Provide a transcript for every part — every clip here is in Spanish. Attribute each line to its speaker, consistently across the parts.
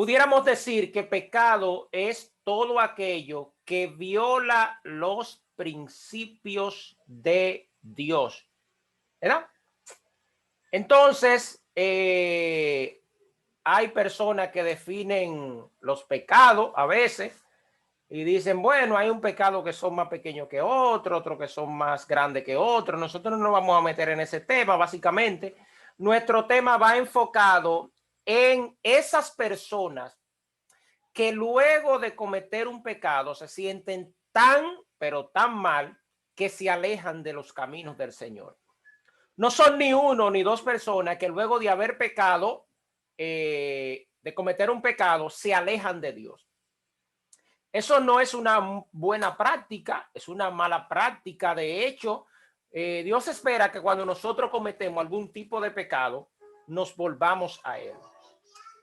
Speaker 1: pudiéramos decir que pecado es todo aquello que viola los principios de Dios, ¿verdad? Entonces, hay personas que definen los pecados a veces y dicen, bueno, hay un pecado que son más pequeños que otro, otro que son más grandes que otro. Nosotros no nos vamos a meter en ese tema, básicamente. Nuestro tema va enfocado en esas personas que luego de cometer un pecado se sienten tan, pero tan mal que se alejan de los caminos del Señor. No son ni uno ni dos personas que luego de haber pecado, de cometer un pecado, se alejan de Dios. Eso no es una buena práctica, es una mala práctica. De hecho, Dios espera que cuando nosotros cometemos algún tipo de pecado, nos volvamos a Él.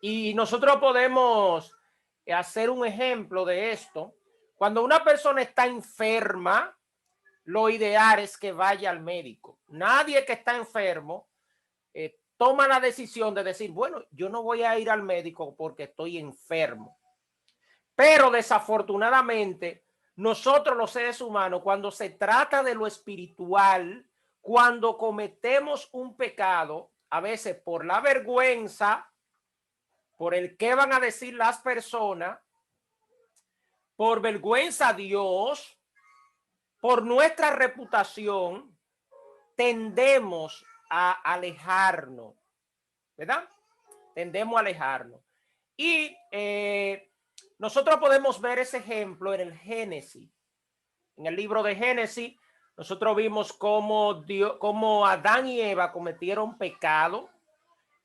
Speaker 1: Y nosotros podemos hacer un ejemplo de esto. Cuando una persona está enferma, lo ideal es que vaya al médico. Nadie que está enfermo toma la decisión de decir, bueno, yo no voy a ir al médico porque estoy enfermo. Pero desafortunadamente, nosotros los seres humanos, cuando se trata de lo espiritual, cuando cometemos un pecado, a veces por la vergüenza, por el qué van a decir las personas, por vergüenza a Dios, por nuestra reputación, tendemos a alejarnos, ¿verdad? Tendemos a alejarnos. Y nosotros podemos ver ese ejemplo en el Génesis. En el libro de Génesis, nosotros vimos cómo Adán y Eva cometieron pecado.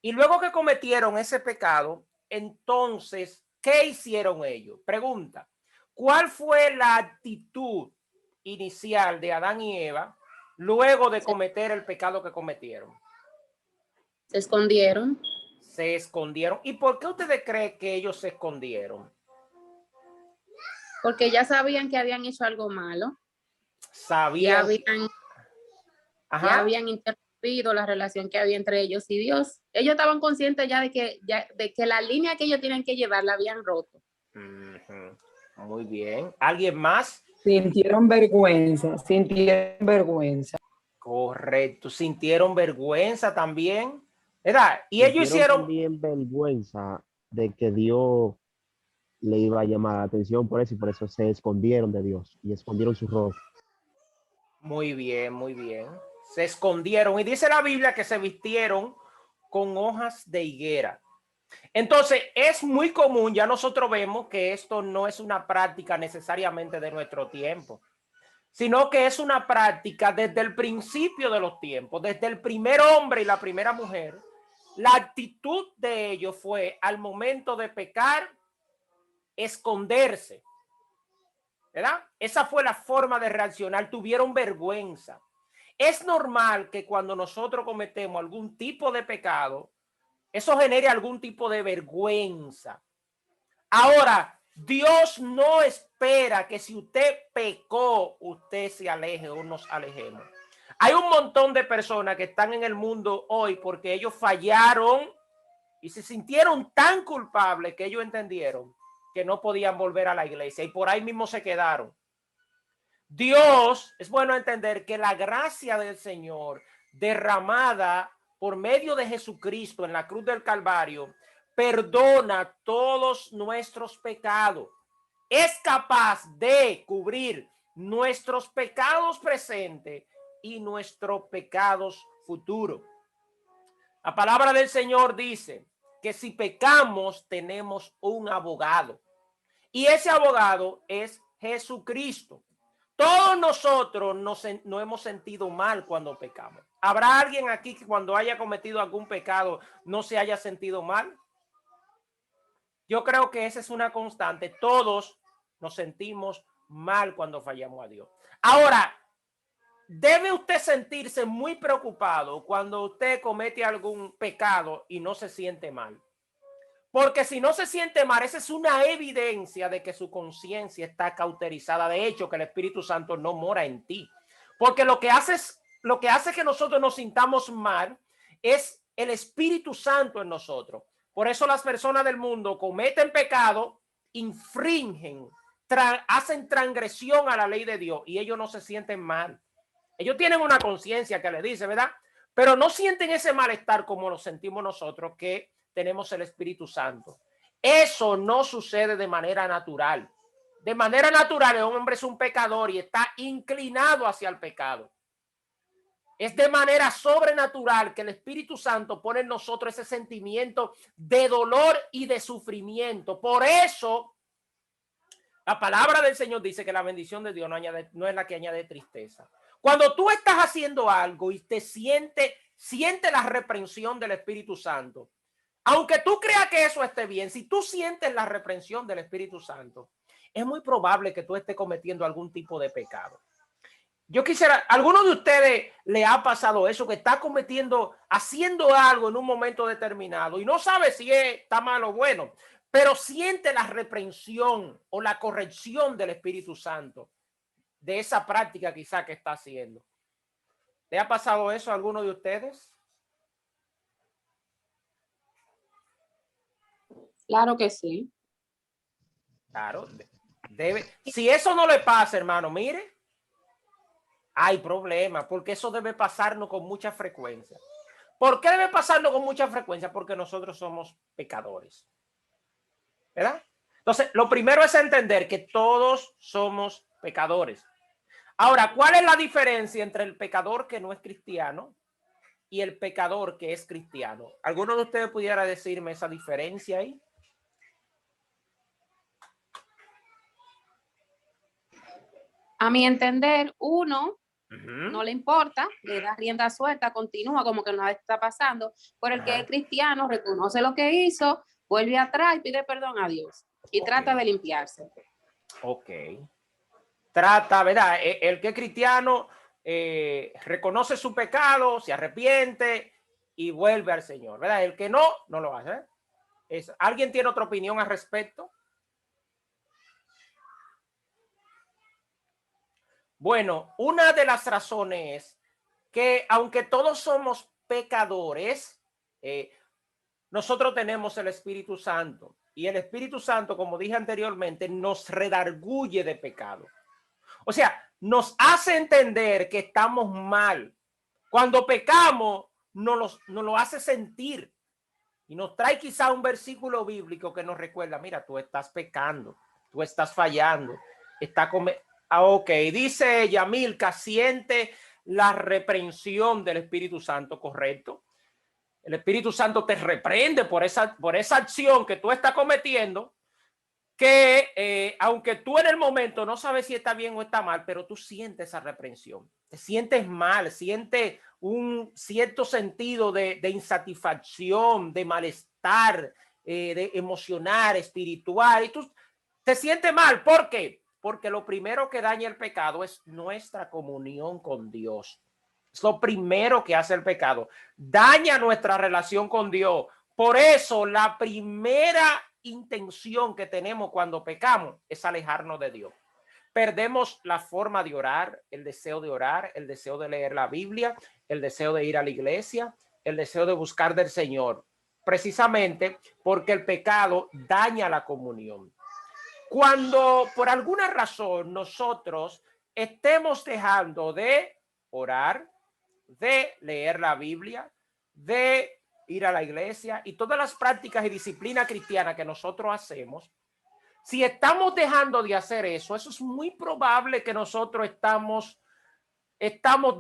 Speaker 1: Y luego que cometieron ese pecado, entonces, ¿qué hicieron ellos? Pregunta, ¿cuál fue la actitud inicial de Adán y Eva luego de cometer el pecado que cometieron?
Speaker 2: Se escondieron.
Speaker 1: Se escondieron. ¿Y por qué ustedes creen que ellos se escondieron?
Speaker 2: Porque ya sabían que habían hecho algo malo.
Speaker 1: Sabían.
Speaker 2: Ya habían interrumpido la relación que había entre ellos y Dios. Ellos estaban conscientes ya de que la línea que ellos tienen que llevar la habían roto.
Speaker 1: Muy bien. ¿Alguien más?
Speaker 3: Sintieron vergüenza.
Speaker 1: Correcto. Sintieron vergüenza también, ¿verdad? Y ellos
Speaker 4: Sintieron
Speaker 1: hicieron
Speaker 4: también vergüenza de que Dios le iba a llamar la atención por eso, y por eso se escondieron de Dios y escondieron su rostro.
Speaker 1: Muy bien, muy bien. Se escondieron y dice la Biblia que se vistieron con hojas de higuera. Entonces, es muy común, ya nosotros vemos que esto no es una práctica necesariamente de nuestro tiempo, sino que es una práctica desde el principio de los tiempos, desde el primer hombre y la primera mujer. La actitud de ellos fue, al momento de pecar, esconderse, ¿verdad? Esa fue la forma de reaccionar, tuvieron vergüenza. Es normal que cuando nosotros cometemos algún tipo de pecado, eso genere algún tipo de vergüenza. Ahora, Dios no espera que si usted pecó, usted se aleje o nos alejemos. Hay un montón de personas que están en el mundo hoy porque ellos fallaron y se sintieron tan culpables que ellos entendieron que no podían volver a la iglesia y por ahí mismo se quedaron. Dios, es bueno entender que la gracia del Señor derramada por medio de Jesucristo en la cruz del Calvario perdona todos nuestros pecados. Es capaz de cubrir nuestros pecados presentes y nuestros pecados futuros. La palabra del Señor dice que si pecamos tenemos un abogado y ese abogado es Jesucristo. Todos nosotros nos hemos sentido mal cuando pecamos. ¿Habrá alguien aquí que cuando haya cometido algún pecado no se haya sentido mal? Yo creo que esa es una constante. Todos nos sentimos mal cuando fallamos a Dios. Ahora, debe usted sentirse muy preocupado cuando usted comete algún pecado y no se siente mal. Porque si no se siente mal, esa es una evidencia de que su conciencia está cauterizada. De hecho, que el Espíritu Santo no mora en ti. Porque lo que hace que nosotros nos sintamos mal es el Espíritu Santo en nosotros. Por eso las personas del mundo cometen pecado, infringen, hacen transgresión a la ley de Dios y ellos no se sienten mal. Ellos tienen una conciencia que les dice, ¿verdad? Pero no sienten ese malestar como lo sentimos nosotros que tenemos el Espíritu Santo. Eso no sucede de manera natural. De manera natural, el hombre es un pecador y está inclinado hacia el pecado. Es de manera sobrenatural que el Espíritu Santo pone en nosotros ese sentimiento de dolor y de sufrimiento. Por eso, la palabra del Señor dice que la bendición de Dios no es la que añade tristeza. Cuando tú estás haciendo algo y te siente la reprensión del Espíritu Santo, aunque tú creas que eso esté bien, si tú sientes la reprensión del Espíritu Santo, es muy probable que tú estés cometiendo algún tipo de pecado. Yo quisiera, ¿alguno de ustedes le ha pasado eso, que está haciendo algo en un momento determinado y no sabe si está mal o bueno, pero siente la reprensión o la corrección del Espíritu Santo de esa práctica quizá que está haciendo? ¿Le ha pasado eso a alguno de ustedes?
Speaker 2: Claro que sí.
Speaker 1: Claro, debe. Si eso no le pasa, hermano, mire, hay problema, porque eso debe pasarnos con mucha frecuencia. ¿Por qué debe pasarnos con mucha frecuencia? Porque nosotros somos pecadores, ¿verdad? Entonces, lo primero es entender que todos somos pecadores. Ahora, ¿cuál es la diferencia entre el pecador que no es cristiano y el pecador que es cristiano? ¿Alguno de ustedes pudiera decirme esa diferencia ahí?
Speaker 2: A mi entender, uno no le importa, le da rienda suelta, continúa como que nada está pasando. Por el que es cristiano, reconoce lo que hizo, vuelve atrás y pide perdón a Dios y trata de limpiarse.
Speaker 1: Ok. Trata, ¿verdad? El que es cristiano reconoce su pecado, se arrepiente y vuelve al Señor, ¿verdad? El que no lo hace. ¿Alguien tiene otra opinión al respecto? Bueno, una de las razones es que aunque todos somos pecadores, nosotros tenemos el Espíritu Santo y el Espíritu Santo, como dije anteriormente, nos redarguye de pecado. O sea, nos hace entender que estamos mal. Cuando pecamos, nos lo hace sentir y nos trae quizá un versículo bíblico que nos recuerda, mira, tú estás pecando, tú estás fallando, ok, dice Yamilka, siente la reprensión del Espíritu Santo, ¿correcto? El Espíritu Santo te reprende por esa acción que tú estás cometiendo, que aunque tú en el momento no sabes si está bien o está mal, pero tú sientes esa reprensión, te sientes mal, sientes un cierto sentido de insatisfacción, de malestar, de emocional, espiritual, y tú te sientes mal. ¿Por qué? Porque lo primero que daña el pecado es nuestra comunión con Dios. Es lo primero que hace el pecado. Daña nuestra relación con Dios. Por eso la primera intención que tenemos cuando pecamos es alejarnos de Dios. Perdemos la forma de orar, el deseo de leer la Biblia, el deseo de ir a la iglesia, el deseo de buscar del Señor, precisamente porque el pecado daña la comunión. Cuando por alguna razón nosotros estemos dejando de orar, de leer la Biblia, de ir a la iglesia y todas las prácticas y disciplinas cristianas que nosotros hacemos, si estamos dejando de hacer eso, es muy probable que nosotros estamos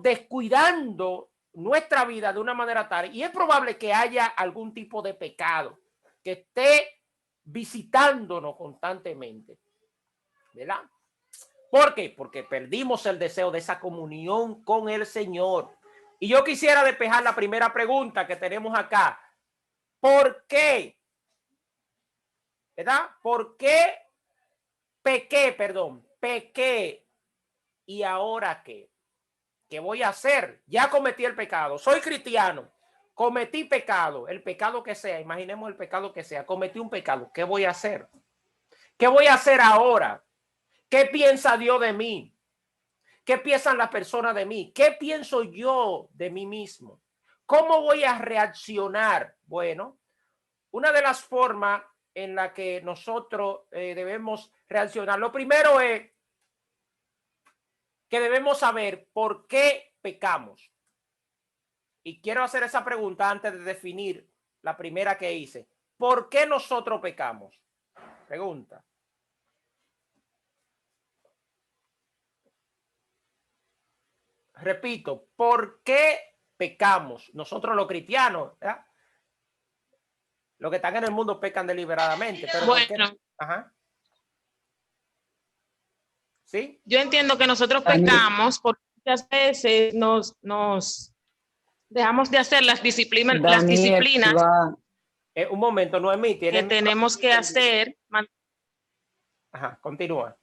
Speaker 1: descuidando nuestra vida de una manera tal, y es probable que haya algún tipo de pecado que esté visitándonos constantemente, ¿verdad? ¿Por qué? Porque perdimos el deseo de esa comunión con el Señor. Y yo quisiera despejar la primera pregunta que tenemos acá. ¿Por qué? ¿Verdad? ¿Por qué pequé? ¿Y ahora qué? ¿Qué voy a hacer? Ya cometí el pecado. Soy cristiano. Cometí pecado. El pecado que sea. Imaginemos el pecado que sea. Cometí un pecado. ¿Qué voy a hacer? ¿Qué voy a hacer ahora? ¿Qué piensa Dios de mí? ¿Qué piensan las personas de mí? ¿Qué pienso yo de mí mismo? ¿Cómo voy a reaccionar? Bueno, una de las formas en la que nosotros debemos reaccionar, lo primero es que debemos saber por qué pecamos. Y quiero hacer esa pregunta antes de definir la primera que hice. ¿Por qué nosotros pecamos? Pregunta. Repito, ¿por qué pecamos? Nosotros los cristianos, ¿verdad? Los que están en el mundo pecan deliberadamente. Pero
Speaker 5: Bueno,
Speaker 1: ¿por qué? Ajá. ¿Sí?
Speaker 5: yo entiendo que nosotros pecamos porque muchas veces nos dejamos de hacer las disciplinas
Speaker 3: Daniel, va.
Speaker 1: Un momento, Noemí,
Speaker 5: que tenemos que hacer.
Speaker 1: Ajá, continúa.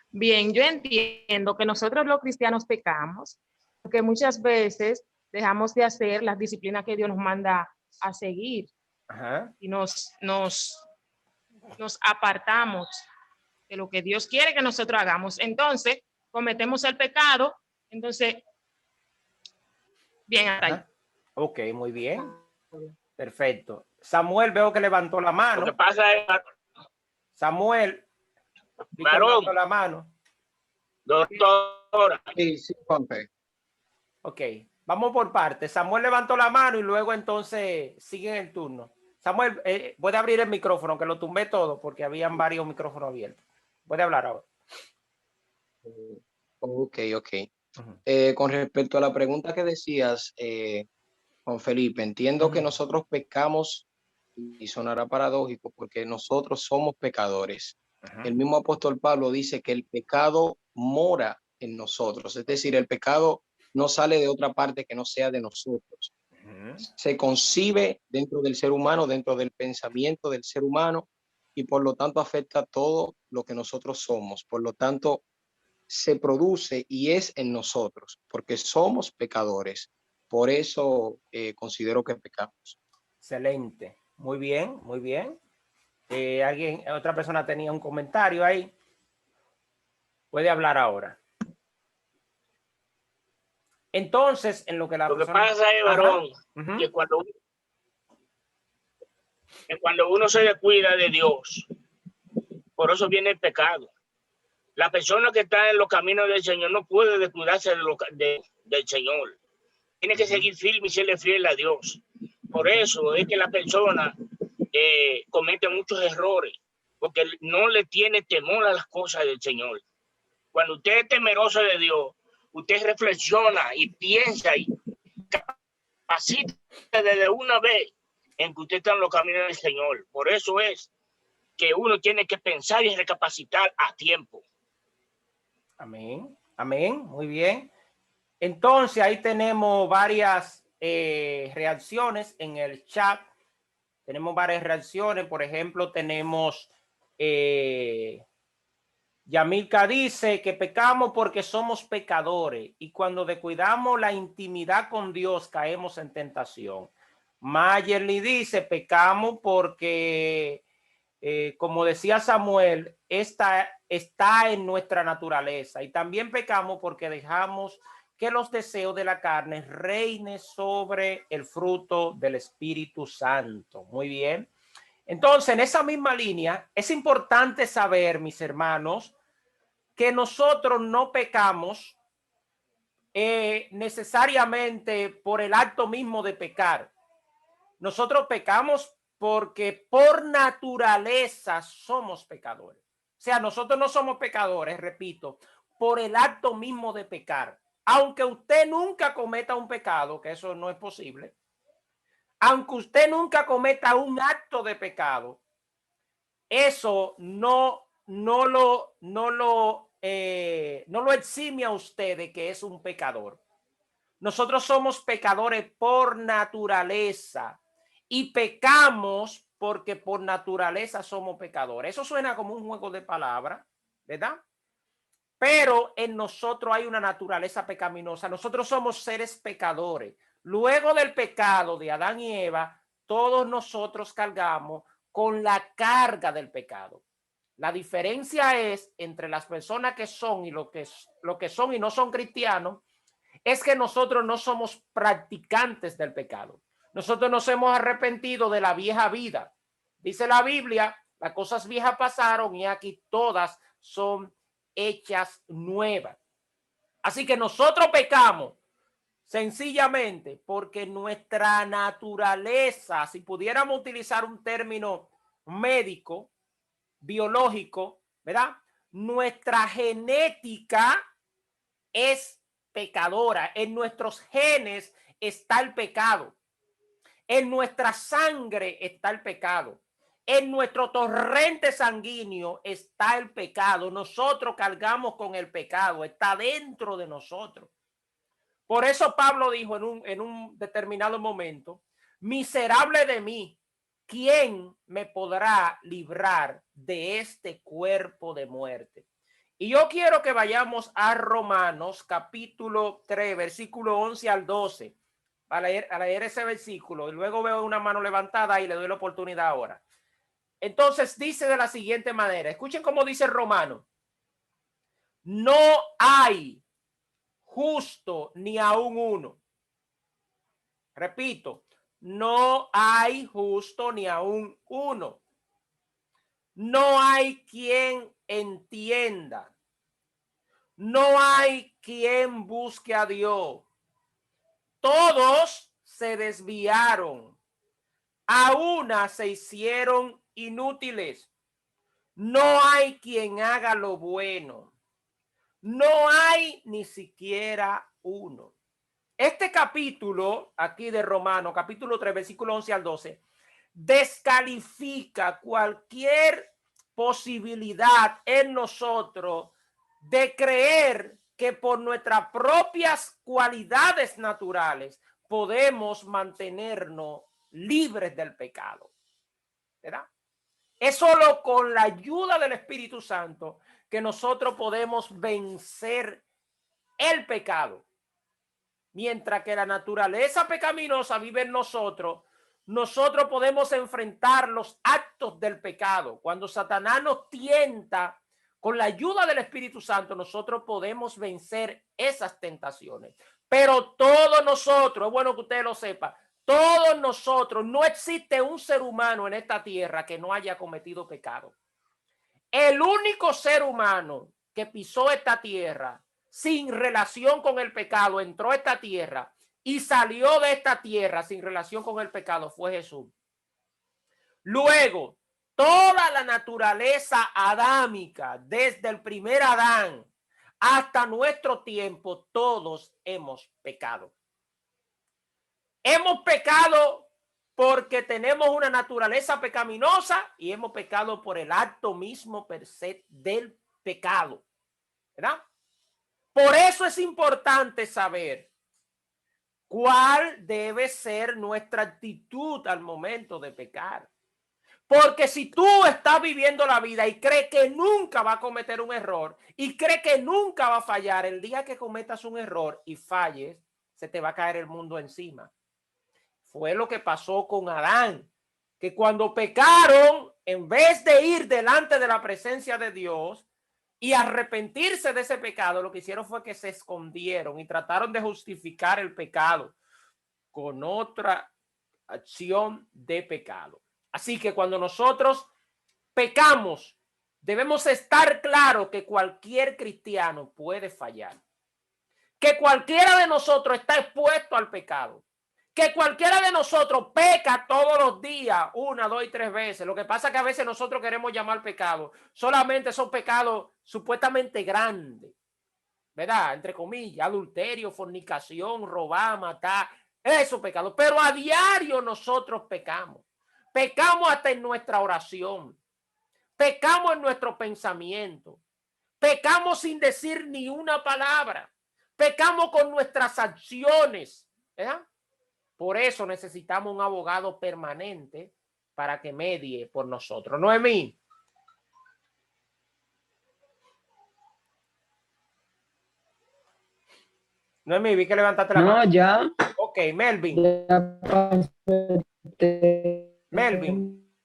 Speaker 5: Bien, yo entiendo que nosotros los cristianos pecamos porque muchas veces dejamos de hacer las disciplinas que Dios nos manda a seguir.
Speaker 1: Ajá.
Speaker 5: Y nos apartamos de lo que Dios quiere que nosotros hagamos. Entonces, cometemos el pecado. Entonces, bien, hasta ahí.
Speaker 1: Ok, muy bien. Perfecto. Samuel, veo que levantó la mano.
Speaker 6: Lo que pasa es,
Speaker 1: Samuel,
Speaker 6: varón,
Speaker 1: levantó la mano.
Speaker 6: doctora.
Speaker 7: Sí, sí, Juanpe.
Speaker 1: Ok, vamos por partes. Samuel levantó la mano y luego entonces siguen el turno. Samuel, puede abrir el micrófono, que lo tumbé todo porque habían varios micrófonos abiertos. Puede hablar ahora.
Speaker 7: Ok. Con respecto a la pregunta que decías, Juan Felipe, entiendo que nosotros pecamos y sonará paradójico porque nosotros somos pecadores. El mismo apóstol Pablo dice que el pecado mora en nosotros, es decir, el pecado no sale de otra parte que no sea de nosotros. Se concibe dentro del ser humano, dentro del pensamiento del ser humano, y por lo tanto afecta todo lo que nosotros somos. Por lo tanto, se produce y es en nosotros, porque somos pecadores. Por eso considero que pecamos.
Speaker 1: Excelente. Muy bien, muy bien. Otra persona tenía un comentario ahí. Puede hablar ahora. Entonces, en lo que la persona...
Speaker 6: Pasa es, varón, que cuando uno se descuida de Dios, por eso viene el pecado. La persona que está en los caminos del Señor no puede descuidarse del Señor. Tiene que seguir firme y serle fiel a Dios. Por eso es que la persona comete muchos errores, porque no le tiene temor a las cosas del Señor. Cuando usted es temeroso de Dios, usted reflexiona y piensa y capacita desde una vez en que usted está en los caminos del Señor. Por eso es que uno tiene que pensar y recapacitar a tiempo.
Speaker 1: Amén, amén, muy bien. Entonces ahí tenemos varias reacciones en el chat. Tenemos varias reacciones. Por ejemplo, tenemos Yamilka dice que pecamos porque somos pecadores y cuando descuidamos la intimidad con Dios caemos en tentación. Mayerly dice pecamos porque como decía Samuel, está en nuestra naturaleza, y también pecamos porque dejamos que los deseos de la carne reinen sobre el fruto del Espíritu Santo. Muy bien. Entonces, en esa misma línea, es importante saber, mis hermanos, que nosotros no pecamos necesariamente por el acto mismo de pecar. Nosotros pecamos porque por naturaleza somos pecadores. O sea, nosotros no somos pecadores, repito, por el acto mismo de pecar. Aunque usted nunca cometa un pecado, que eso no es posible, aunque usted nunca cometa un acto de pecado, eso no lo exime a usted de que es un pecador. Nosotros somos pecadores por naturaleza y pecamos porque por naturaleza somos pecadores. Eso suena como un juego de palabras, ¿verdad? Pero en nosotros hay una naturaleza pecaminosa. Nosotros somos seres pecadores. Luego del pecado de Adán y Eva, todos nosotros cargamos con la carga del pecado. La diferencia es entre las personas que son y lo que son y no son cristianos, es que nosotros no somos practicantes del pecado. Nosotros nos hemos arrepentido de la vieja vida. Dice la Biblia, las cosas viejas pasaron y aquí todas son hechas nuevas. Así que nosotros pecamos sencillamente porque nuestra naturaleza, si pudiéramos utilizar un término médico, biológico, ¿verdad? Nuestra genética es pecadora. En nuestros genes está el pecado. En nuestra sangre está el pecado. En nuestro torrente sanguíneo está el pecado. Nosotros cargamos con el pecado. Está dentro de nosotros. Por eso Pablo dijo en un determinado momento, miserable de mí, ¿quién me podrá librar de este cuerpo de muerte? Y yo quiero que vayamos a Romanos capítulo 3, versículo 11 al 12, a leer ese versículo, y luego veo una mano levantada y le doy la oportunidad ahora. Entonces dice de la siguiente manera, escuchen cómo dice Romano: no hay justo ni aún uno. Repito, no hay justo ni aún uno. No hay quien entienda. No hay quien busque a Dios. Todos se desviaron. A una se hicieron inútiles. No hay quien haga lo bueno. No hay ni siquiera uno. Este capítulo aquí de Romano, capítulo 3, versículo 11 al 12, descalifica cualquier posibilidad en nosotros de creer que por nuestras propias cualidades naturales podemos mantenernos libres del pecado, ¿verdad? Es solo con la ayuda del Espíritu Santo que nosotros podemos vencer el pecado. Mientras que la naturaleza pecaminosa vive en nosotros, nosotros podemos enfrentar los actos del pecado. Cuando Satanás nos tienta, con la ayuda del Espíritu Santo, nosotros podemos vencer esas tentaciones. Pero todos nosotros, es bueno que usted lo sepa, todos nosotros, no existe un ser humano en esta tierra que no haya cometido pecado. El único ser humano que pisó esta tierra sin relación con el pecado, entró a esta tierra y salió de esta tierra sin relación con el pecado, fue Jesús. Luego, toda la naturaleza adámica, desde el primer Adán hasta nuestro tiempo, todos hemos pecado. Hemos pecado porque tenemos una naturaleza pecaminosa y hemos pecado por el acto mismo per se del pecado, ¿verdad? Por eso es importante saber cuál debe ser nuestra actitud al momento de pecar. Porque si tú estás viviendo la vida y crees que nunca va a cometer un error y crees que nunca va a fallar, el día que cometas un error y falles, se te va a caer el mundo encima. Fue lo que pasó con Adán, que cuando pecaron, en vez de ir delante de la presencia de Dios y arrepentirse de ese pecado, lo que hicieron fue que se escondieron y trataron de justificar el pecado con otra acción de pecado. Así que cuando nosotros pecamos, debemos estar claros que cualquier cristiano puede fallar, que cualquiera de nosotros está expuesto al pecado, que cualquiera de nosotros peca todos los días, 1, 2 y 3 veces. Lo que pasa es que a veces nosotros queremos llamar pecado solamente esos pecados supuestamente grandes, ¿verdad? Entre comillas, adulterio, fornicación, robar, matar, esos pecados. Pero a diario nosotros pecamos. Pecamos hasta en nuestra oración. Pecamos en nuestro pensamiento. Pecamos sin decir ni una palabra. Pecamos con nuestras acciones, ¿verdad? Por eso necesitamos un abogado permanente para que medie por nosotros. Noemí. Noemí, vi que levantaste la mano.
Speaker 3: No, ya.
Speaker 1: Ok, Melvin.
Speaker 3: Ya pasó.
Speaker 1: Melvin.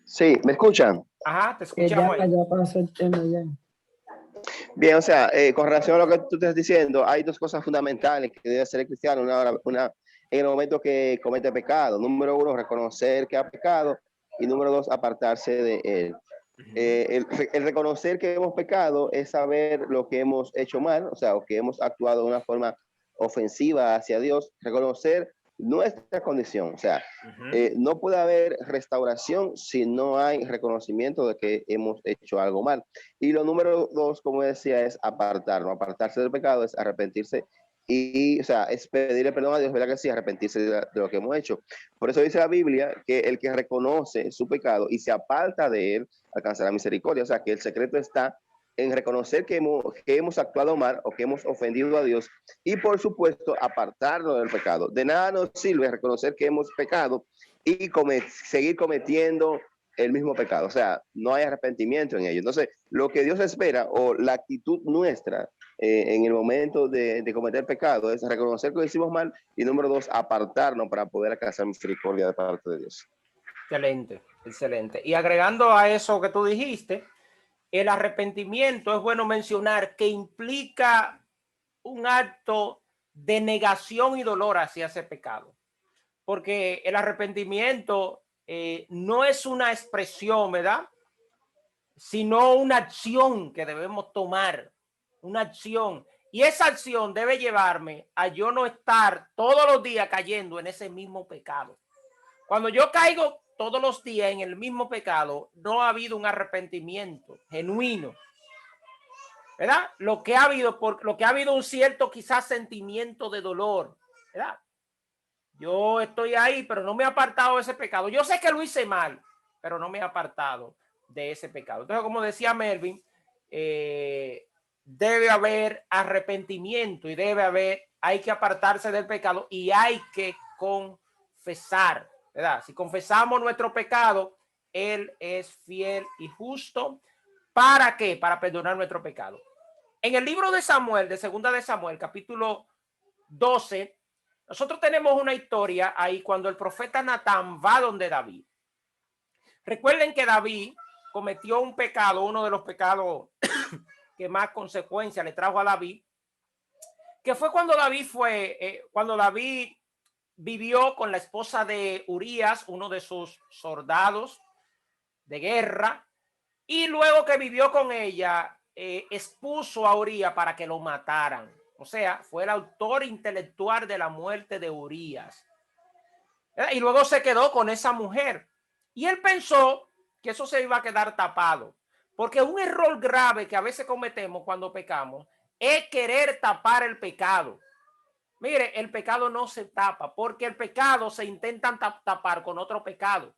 Speaker 8: Sí, ¿me escuchan?
Speaker 1: Ajá, te escuchamos.
Speaker 3: Ya pasó el tema ya.
Speaker 8: Bien, o sea, con relación a lo que tú estás diciendo, hay dos cosas fundamentales que debe hacer el cristiano en el momento que comete pecado. Número 1, reconocer que ha pecado. Y número 2, apartarse de él. El reconocer que hemos pecado es saber lo que hemos hecho mal, o sea, o que hemos actuado de una forma ofensiva hacia Dios. Reconocer nuestra condición, o sea, no puede haber restauración si no hay reconocimiento de que hemos hecho algo mal. Y lo número 2, como decía, es apartarnos. Apartarse del pecado es arrepentirse y, o sea, es pedirle perdón a Dios, ¿verdad que sí? Arrepentirse de lo que hemos hecho. Por eso dice la Biblia que el que reconoce su pecado y se aparta de él alcanzará misericordia. O sea, que el secreto está en reconocer que hemos actuado mal o que hemos ofendido a Dios y, por supuesto, apartarnos del pecado. De nada nos sirve reconocer que hemos pecado y seguir cometiendo el mismo pecado. O sea, no hay arrepentimiento en ello. Entonces, lo que Dios espera o la actitud nuestra en el momento de cometer pecado es reconocer que lo hicimos mal y número 2, apartarnos para poder alcanzar misericordia de parte de Dios.
Speaker 1: Excelente, excelente. Y agregando a eso que tú dijiste, el arrepentimiento es bueno mencionar que implica un acto de negación y dolor hacia ese pecado, porque el arrepentimiento no es una expresión, ¿verdad? Sino una acción que debemos tomar, una acción. Y esa acción debe llevarme a yo no estar todos los días cayendo en ese mismo pecado. Cuando yo caigo todos los días en el mismo pecado, no ha habido un arrepentimiento genuino, ¿verdad? Lo que ha habido un cierto quizás sentimiento de dolor, ¿verdad? Yo estoy ahí, pero no me he apartado de ese pecado. Yo sé que lo hice mal, pero no me he apartado de ese pecado. Entonces, como decía Melvin, debe haber arrepentimiento y hay que apartarse del pecado y hay que confesar, ¿verdad? Si confesamos nuestro pecado, Él es fiel y justo. ¿Para qué? Para perdonar nuestro pecado. En el libro de Samuel, de Segunda de Samuel, capítulo 12, nosotros tenemos una historia ahí cuando el profeta Natán va donde David. Recuerden que David cometió un pecado, uno de los pecados que más consecuencias le trajo a David, que fue cuando David vivió con la esposa de Urías, uno de sus soldados de guerra, y luego que vivió con ella, expuso a Urías para que lo mataran. O sea, fue el autor intelectual de la muerte de Urías. Y luego se quedó con esa mujer. Y él pensó que eso se iba a quedar tapado. Porque un error grave que a veces cometemos cuando pecamos es querer tapar el pecado. Mire, el pecado no se tapa, porque el pecado se intenta tapar con otro pecado.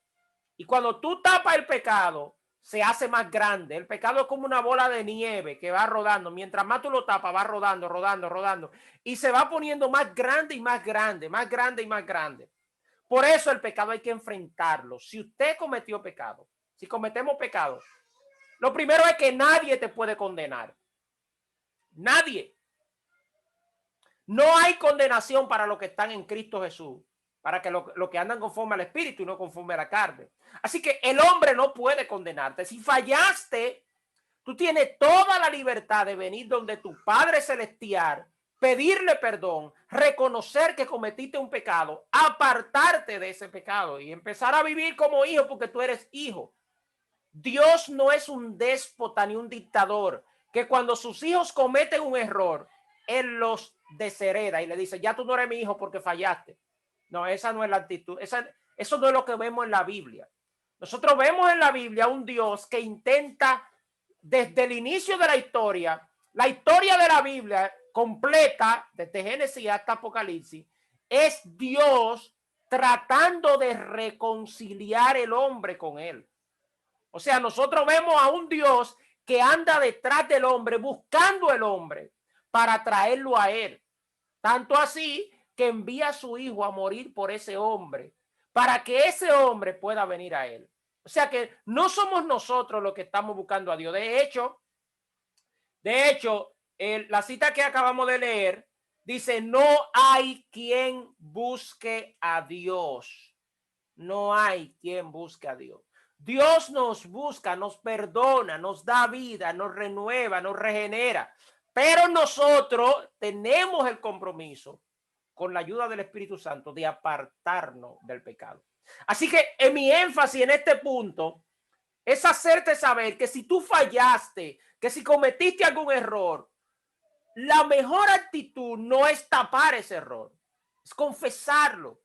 Speaker 1: Y cuando tú tapas el pecado, se hace más grande. El pecado es como una bola de nieve que va rodando. Mientras más tú lo tapas, va rodando, rodando, rodando. Y se va poniendo más grande y más grande, más grande y más grande. Por eso el pecado hay que enfrentarlo. Si usted cometió pecado, si cometemos pecado, lo primero es que nadie te puede condenar. Nadie. No hay condenación para los que están en Cristo Jesús, para que lo que andan conforme al Espíritu y no conforme a la carne. Así que el hombre no puede condenarte. Si fallaste, tú tienes toda la libertad de venir donde tu Padre Celestial, pedirle perdón, reconocer que cometiste un pecado, apartarte de ese pecado y empezar a vivir como hijo porque tú eres hijo. Dios no es un déspota ni un dictador que cuando sus hijos cometen un error, Él los deshereda y le dice, ya tú no eres mi hijo porque fallaste. No, esa no es la actitud. Eso no es lo que vemos en la Biblia. Nosotros vemos en la Biblia un Dios que intenta desde el inicio de la historia de la Biblia completa, desde Génesis hasta Apocalipsis, es Dios tratando de reconciliar el hombre con Él. O sea, nosotros vemos a un Dios que anda detrás del hombre, buscando el hombre para traerlo a Él. Tanto así que envía a su hijo a morir por ese hombre, para que ese hombre pueda venir a Él. O sea que no somos nosotros los que estamos buscando a Dios. De hecho, la cita que acabamos de leer dice, no hay quien busque a Dios. No hay quien busque a Dios. Dios nos busca, nos perdona, nos da vida, nos renueva, nos regenera. Pero nosotros tenemos el compromiso con la ayuda del Espíritu Santo, de apartarnos del pecado. Así que en mi énfasis en este punto es hacerte saber que si tú fallaste, que si cometiste algún error, la mejor actitud no es tapar ese error, es confesarlo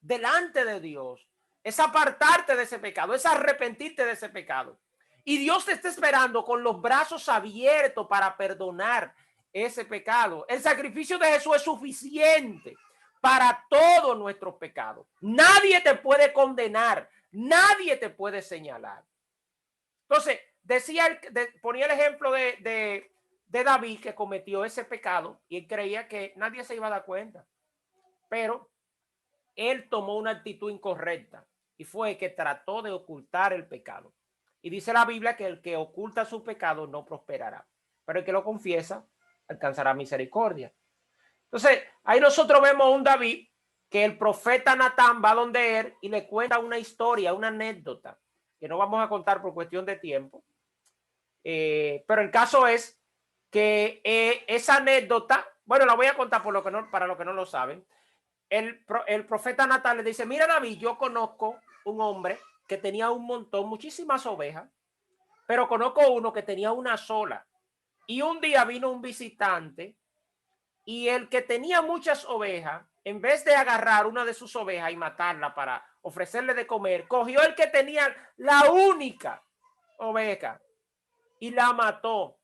Speaker 1: delante de Dios, es apartarte de ese pecado, es arrepentirte de ese pecado. Y Dios te está esperando con los brazos abiertos para perdonar ese pecado. El sacrificio de Jesús es suficiente para todos nuestros pecados. Nadie te puede condenar, nadie te puede señalar. Entonces, ponía el ejemplo de David, que cometió ese pecado y él creía que nadie se iba a dar cuenta. Pero él tomó una actitud incorrecta y fue que trató de ocultar el pecado. Y dice la Biblia que el que oculta su pecado no prosperará, pero el que lo confiesa alcanzará misericordia. Entonces, ahí nosotros vemos a un David que el profeta Natán va donde él y le cuenta una historia, una anécdota, que no vamos a contar por cuestión de tiempo. Pero el caso es que esa anécdota, bueno, la voy a contar para los que no lo saben. El profeta Natán le dice, mira David, yo conozco un hombre que tenía muchísimas ovejas, pero conozco uno que tenía una sola. Y un día vino un visitante y el que tenía muchas ovejas, en vez de agarrar una de sus ovejas y matarla para ofrecerle de comer, cogió el que tenía la única oveja y la mató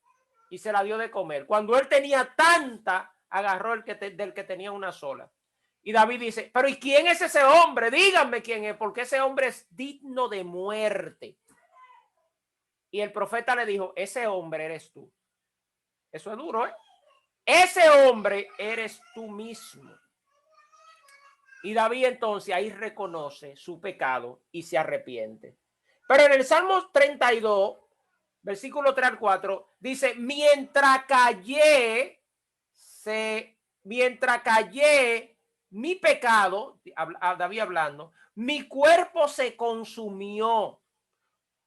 Speaker 1: y se la dio de comer. Cuando él tenía tanta, agarró del que tenía una sola. Y David dice, pero ¿y quién es ese hombre? Díganme quién es, porque ese hombre es digno de muerte. Y el profeta le dijo, ese hombre eres tú. Eso es duro, ¿eh? Ese hombre eres tú mismo. Y David entonces ahí reconoce su pecado y se arrepiente. Pero en el Salmo 32, versículo 3 al 4, dice, mientras callé mi pecado, a David hablando, mi cuerpo se consumió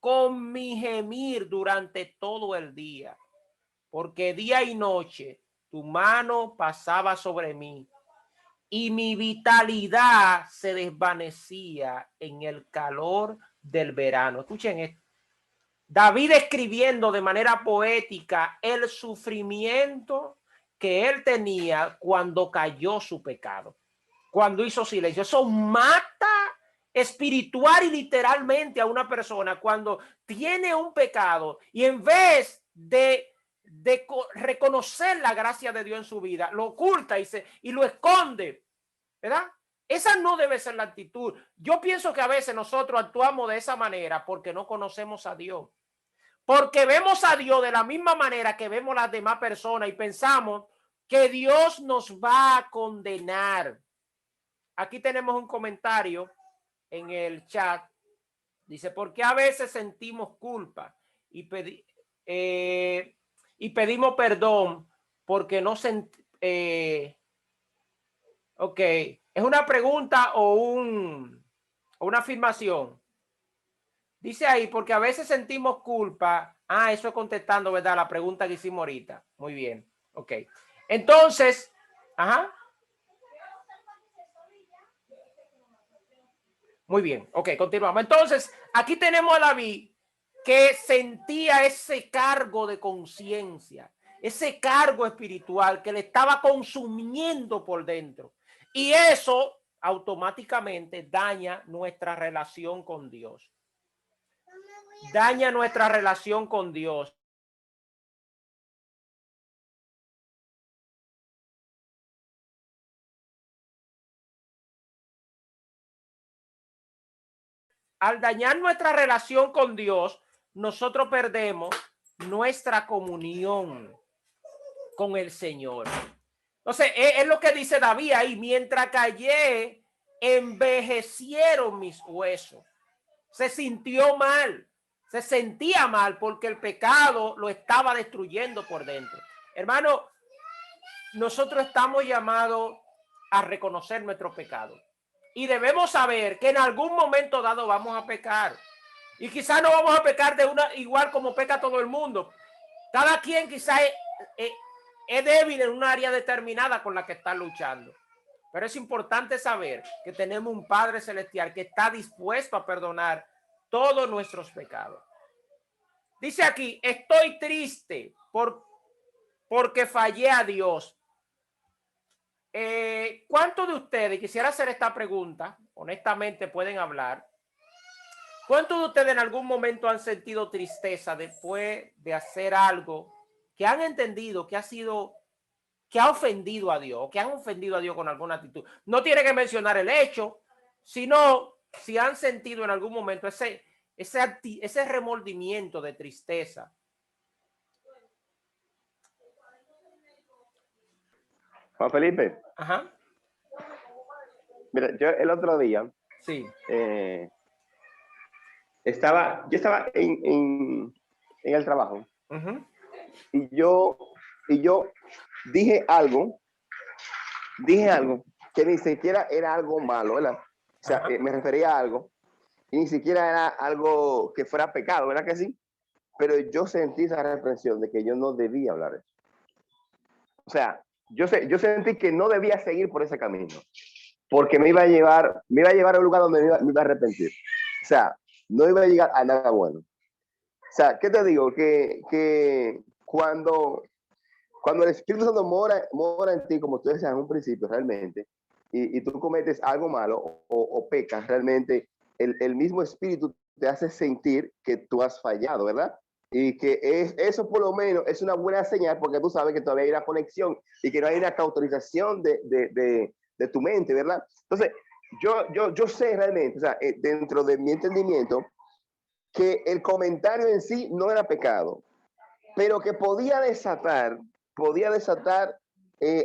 Speaker 1: con mi gemir durante todo el día, porque día y noche tu mano pasaba sobre mí y mi vitalidad se desvanecía en el calor del verano. Escuchen esto. David escribiendo de manera poética el sufrimiento que él tenía cuando cayó su pecado, cuando hizo silencio. Eso mata espiritual y literalmente a una persona cuando tiene un pecado y en vez de reconocer la gracia de Dios en su vida, lo oculta y lo esconde, ¿verdad? Esa no debe ser la actitud. Yo pienso que a veces nosotros actuamos de esa manera porque no conocemos a Dios, porque vemos a Dios de la misma manera que vemos a las demás personas y pensamos que Dios nos va a condenar. Aquí tenemos un comentario en el chat. Dice, porque a veces sentimos culpa y pedimos perdón porque no ok, ¿es una pregunta o una afirmación? Dice ahí, porque a veces sentimos culpa. Ah, eso es contestando, ¿verdad? La pregunta que hicimos ahorita. Muy bien, ok. Entonces, ajá. Muy bien, ok, continuamos. Entonces, aquí tenemos a David que sentía ese cargo de conciencia, ese cargo espiritual que le estaba consumiendo por dentro. Y eso automáticamente daña nuestra relación con Dios. Daña nuestra relación con Dios. Al dañar nuestra relación con Dios, nosotros perdemos nuestra comunión con el Señor. Entonces, es lo que dice David ahí, mientras callé, envejecieron mis huesos. Se sintió mal, se sentía mal porque el pecado lo estaba destruyendo por dentro. Hermano, nosotros estamos llamados a reconocer nuestro pecado. Y debemos saber que en algún momento dado vamos a pecar. Y quizás no vamos a pecar igual como peca todo el mundo. Cada quien quizás es débil en un área determinada con la que está luchando. Pero es importante saber que tenemos un Padre Celestial que está dispuesto a perdonar todos nuestros pecados. Dice aquí, estoy triste porque fallé a Dios. ¿Cuántos de ustedes, quisiera hacer esta pregunta, honestamente pueden hablar, cuántos de ustedes en algún momento han sentido tristeza después de hacer algo que han entendido que ha ofendido a Dios, o que han ofendido a Dios con alguna actitud? No tiene que mencionar el hecho, sino si han sentido en algún momento ese remordimiento de tristeza.
Speaker 8: Juan Felipe.
Speaker 1: Ajá.
Speaker 8: Mira, yo el otro día
Speaker 1: Sí.
Speaker 8: yo estaba en el trabajo.
Speaker 1: Uh-huh.
Speaker 8: y yo dije algo que ni siquiera era algo malo, ¿verdad? O sea, me refería a algo y ni siquiera era algo que fuera pecado, ¿verdad que sí? Pero yo sentí esa reprensión de que yo no debía hablar eso. O sea, yo sentí que no debía seguir por ese camino, porque me iba a llevar a un lugar donde me iba a arrepentir. O sea, no iba a llegar a nada bueno. O sea, ¿qué te digo? Que cuando el Espíritu Santo mora en ti, como tú decías en un principio, realmente, y tú cometes algo malo o pecas, realmente, el mismo Espíritu te hace sentir que tú has fallado, ¿verdad? Y que eso por lo menos es una buena señal, porque tú sabes que todavía hay una conexión y que no hay una cauterización de tu mente, ¿verdad? Entonces, yo sé realmente, o sea, dentro de mi entendimiento, que el comentario en sí no era pecado, pero que podía desatar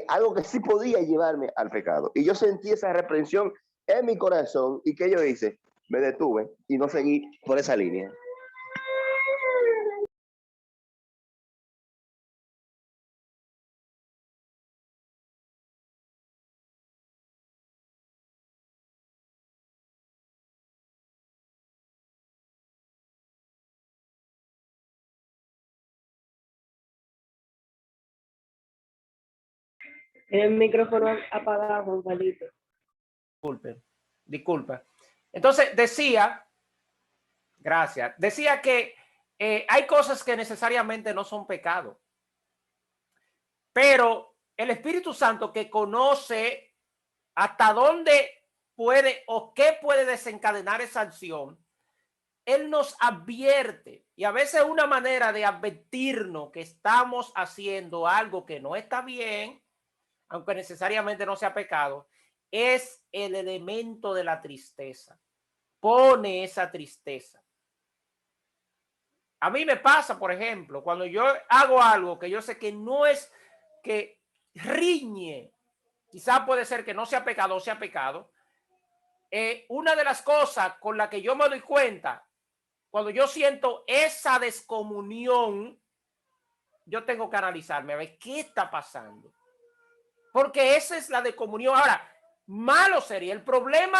Speaker 8: algo que sí podía llevarme al pecado. Y yo sentí esa reprensión en mi corazón, y que yo hice, me detuve y no seguí por esa línea.
Speaker 3: Tiene el micrófono apagado, Juan Felipe.
Speaker 1: Disculpa. Entonces decía que hay cosas que necesariamente no son pecado, pero el Espíritu Santo, que conoce hasta dónde puede o qué puede desencadenar esa acción, Él nos advierte, y a veces una manera de advertirnos que estamos haciendo algo que no está bien, aunque necesariamente no sea pecado, es el elemento de la tristeza. Pone esa tristeza. A mí me pasa, por ejemplo, cuando yo hago algo que yo sé que no es, que riñe, quizás puede ser que no sea pecado o sea pecado. Una de las cosas con la que yo me doy cuenta, cuando yo siento esa descomunión, yo tengo que analizarme, a ver qué está pasando. Porque esa es la descomunión. Ahora, malo sería, el problema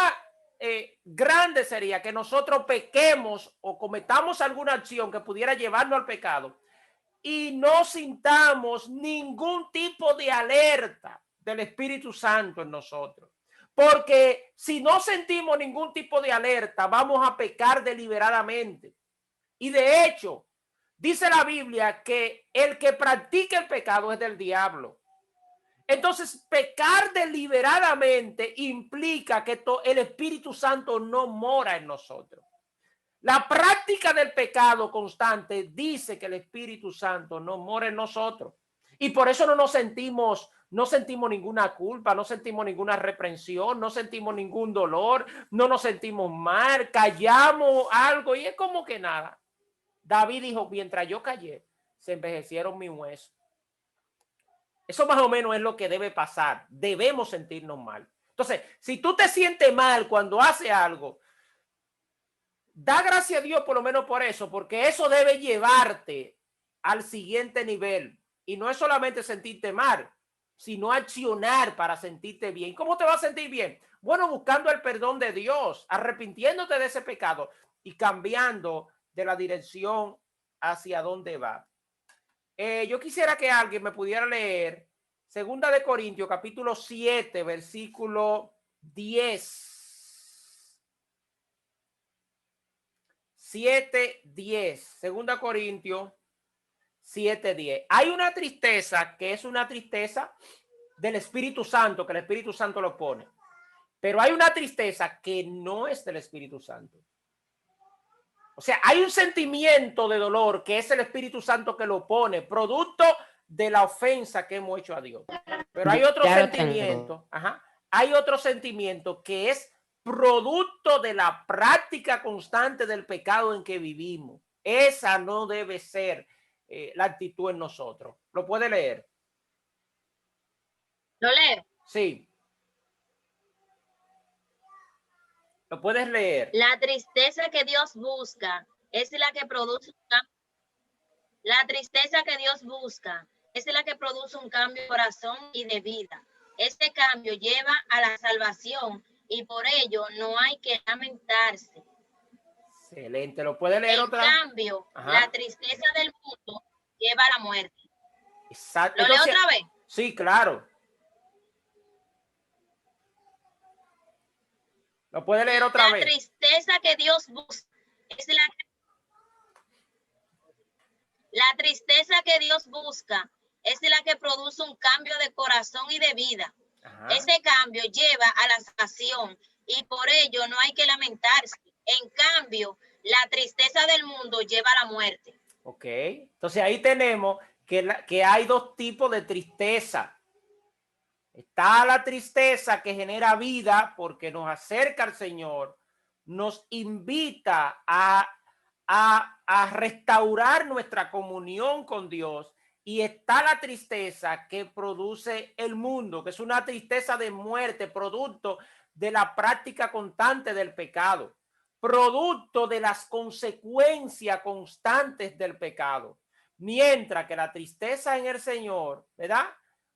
Speaker 1: grande sería que nosotros pequemos o cometamos alguna acción que pudiera llevarnos al pecado y no sintamos ningún tipo de alerta del Espíritu Santo en nosotros. Porque si no sentimos ningún tipo de alerta, vamos a pecar deliberadamente. Y de hecho, dice la Biblia que el que practica el pecado es del diablo. Entonces, pecar deliberadamente implica que el Espíritu Santo no mora en nosotros. La práctica del pecado constante dice que el Espíritu Santo no mora en nosotros. Y por eso no sentimos ninguna culpa, no sentimos ninguna reprensión, no sentimos ningún dolor, no nos sentimos mal, callamos algo y es como que nada. David dijo, mientras yo callé, se envejecieron mis huesos. Eso más o menos es lo que debe pasar. Debemos sentirnos mal. Entonces, si tú te sientes mal cuando haces algo, da gracias a Dios por lo menos por eso, porque eso debe llevarte al siguiente nivel. Y no es solamente sentirte mal, sino accionar para sentirte bien. ¿Cómo te vas a sentir bien? Bueno, buscando el perdón de Dios, arrepintiéndote de ese pecado y cambiando de la dirección hacia dónde va. Yo quisiera que alguien me pudiera leer Segunda de Corintios, capítulo 7, versículo 10. 7:10. Segunda Corintios 7:10. Hay una tristeza que es una tristeza del Espíritu Santo, que el Espíritu Santo lo pone. Pero hay una tristeza que no es del Espíritu Santo. O sea, hay un sentimiento de dolor que es el Espíritu Santo que lo pone, producto de la ofensa que hemos hecho a Dios. Pero hay otro sentimiento, hay otro sentimiento que es producto de la práctica constante del pecado en que vivimos. Esa no debe ser la actitud en nosotros. ¿Lo puede leer?
Speaker 9: ¿Lo leo?
Speaker 1: Sí. ¿Lo puedes leer?
Speaker 9: La tristeza que Dios busca es la que produce un cambio. La tristeza que Dios busca es la que produce un cambio de corazón y de vida. Este cambio lleva a la salvación y por ello no hay que lamentarse.
Speaker 1: Excelente. ¿Lo puede leer
Speaker 9: En
Speaker 1: otra?
Speaker 9: cambio, la tristeza del mundo lleva a la muerte.
Speaker 1: Exacto.
Speaker 9: ¿Lo leo otra vez?
Speaker 1: Sí, claro. ¿Lo puede leer otra vez?
Speaker 9: La tristeza que Dios busca es la tristeza que Dios busca es la que produce un cambio de corazón y de vida. Ese cambio lleva a la salvación y por ello no hay que lamentarse. En cambio, la tristeza del mundo lleva a la muerte.
Speaker 1: Ok. Entonces ahí tenemos que hay dos tipos de tristeza. Está la tristeza que genera vida porque nos acerca al Señor, nos invita a restaurar nuestra comunión con Dios. Y está la tristeza que produce el mundo, que es una tristeza de muerte, producto de la práctica constante del pecado, producto de las consecuencias constantes del pecado. Mientras que la tristeza en el Señor, ¿verdad?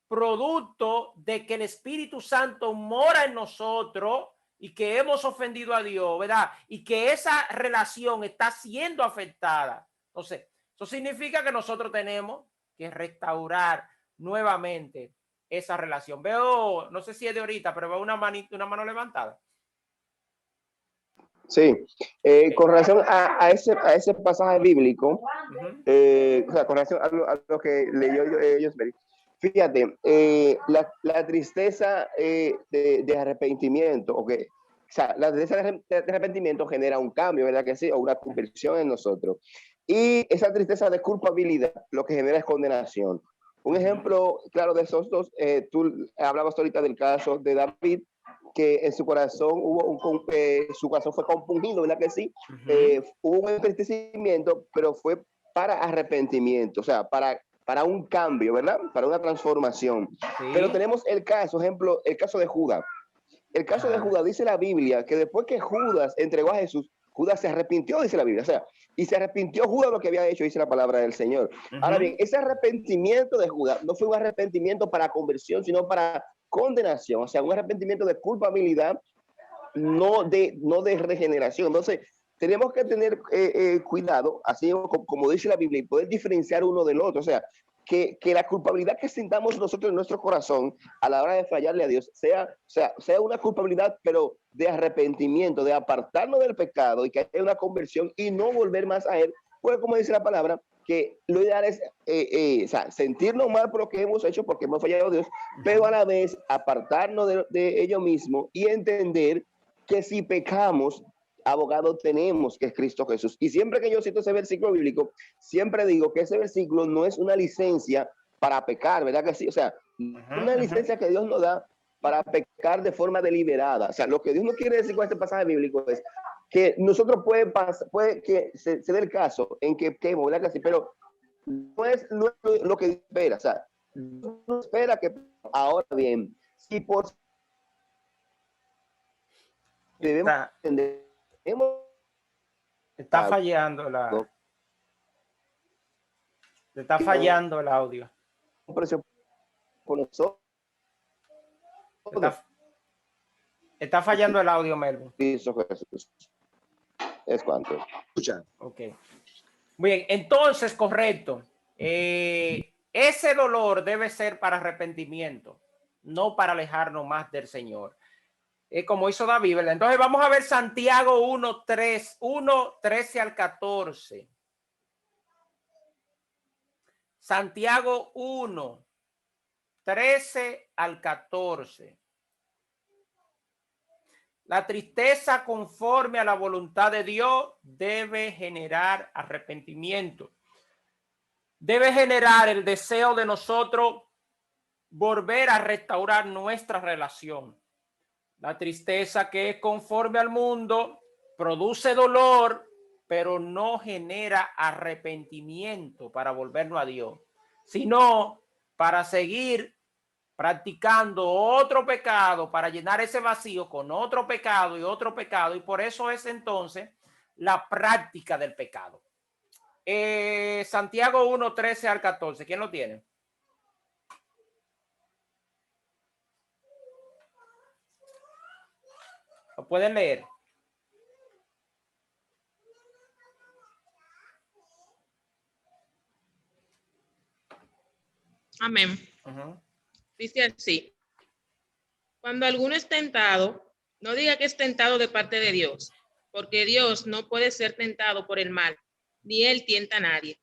Speaker 1: Producto de que el Espíritu Santo mora en nosotros y que hemos ofendido a Dios, ¿verdad? Y que esa relación está siendo afectada. Entonces, eso significa que nosotros tenemos que restaurar nuevamente esa relación. Veo, no sé si es de ahorita, pero veo una mano levantada.
Speaker 8: Sí, con relación a ese pasaje bíblico, o sea, con relación a lo que leyó ellos, fíjate, la tristeza de arrepentimiento, okay. O sea, la tristeza de arrepentimiento genera un cambio, ¿verdad que sí? O una conversión en nosotros. Y esa tristeza de culpabilidad lo que genera es condenación. Un ejemplo claro de esos dos, tú hablabas ahorita del caso de David, que en su corazón su corazón fue compungido, ¿verdad que sí? Hubo un entristecimiento, pero fue para arrepentimiento, o sea, para un cambio, ¿verdad? Para una transformación. Sí. Pero tenemos el caso de Judas. El caso de Judas, dice la Biblia, que después que Judas entregó a Jesús, Judas se arrepintió, dice la Biblia. O sea, y se arrepintió Judas de lo que había hecho, dice la palabra del Señor. Ahora bien, ese arrepentimiento de Judas no fue un arrepentimiento para conversión, sino para condenación. O sea, un arrepentimiento de culpabilidad, no de regeneración. Entonces, tenemos que tener cuidado, así como dice la Biblia, y poder diferenciar uno del otro. O sea, que la culpabilidad que sintamos nosotros en nuestro corazón a la hora de fallarle a Dios sea una culpabilidad, pero de arrepentimiento, de apartarnos del pecado y que haya una conversión y no volver más a él. Pues como dice la palabra, que lo ideal es o sea, sentirnos mal por lo que hemos hecho porque hemos fallado a Dios, pero a la vez apartarnos de ello mismo y entender que si pecamos, abogado tenemos, que es Cristo Jesús. Y siempre que yo cito ese versículo bíblico, siempre digo que ese versículo no es una licencia para pecar, ¿verdad que sí? O sea, una licencia que Dios nos da para pecar de forma deliberada. O sea, lo que Dios no quiere decir con este pasaje bíblico es que nosotros puede que se dé el caso en que pequemos, ¿verdad que sí? Pero no es lo que Dios espera. O sea, no espera que ahora bien, si por debemos entender.
Speaker 1: Está fallando está fallando el audio. Está fallando el audio, Melvin.
Speaker 8: Es cuanto.
Speaker 1: Ok. Muy bien, entonces, correcto. ese dolor debe ser para arrepentimiento, no para alejarnos más del Señor. Como hizo David, ¿verdad? Entonces vamos a ver Santiago 1:13 al 14. Santiago 1:13 al 14. La tristeza conforme a la voluntad de Dios debe generar arrepentimiento. Debe generar el deseo de nosotros volver a restaurar nuestra relación. La tristeza que es conforme al mundo produce dolor, pero no genera arrepentimiento para volvernos a Dios, sino para seguir practicando otro pecado, para llenar ese vacío con otro pecado, y por eso es entonces la práctica del pecado. Santiago 1:13 al 14, ¿quién lo tiene? ¿Lo pueden leer?
Speaker 5: Amén. Dice así: cuando alguno es tentado, no diga que es tentado de parte de Dios, porque Dios no puede ser tentado por el mal, ni él tienta a nadie,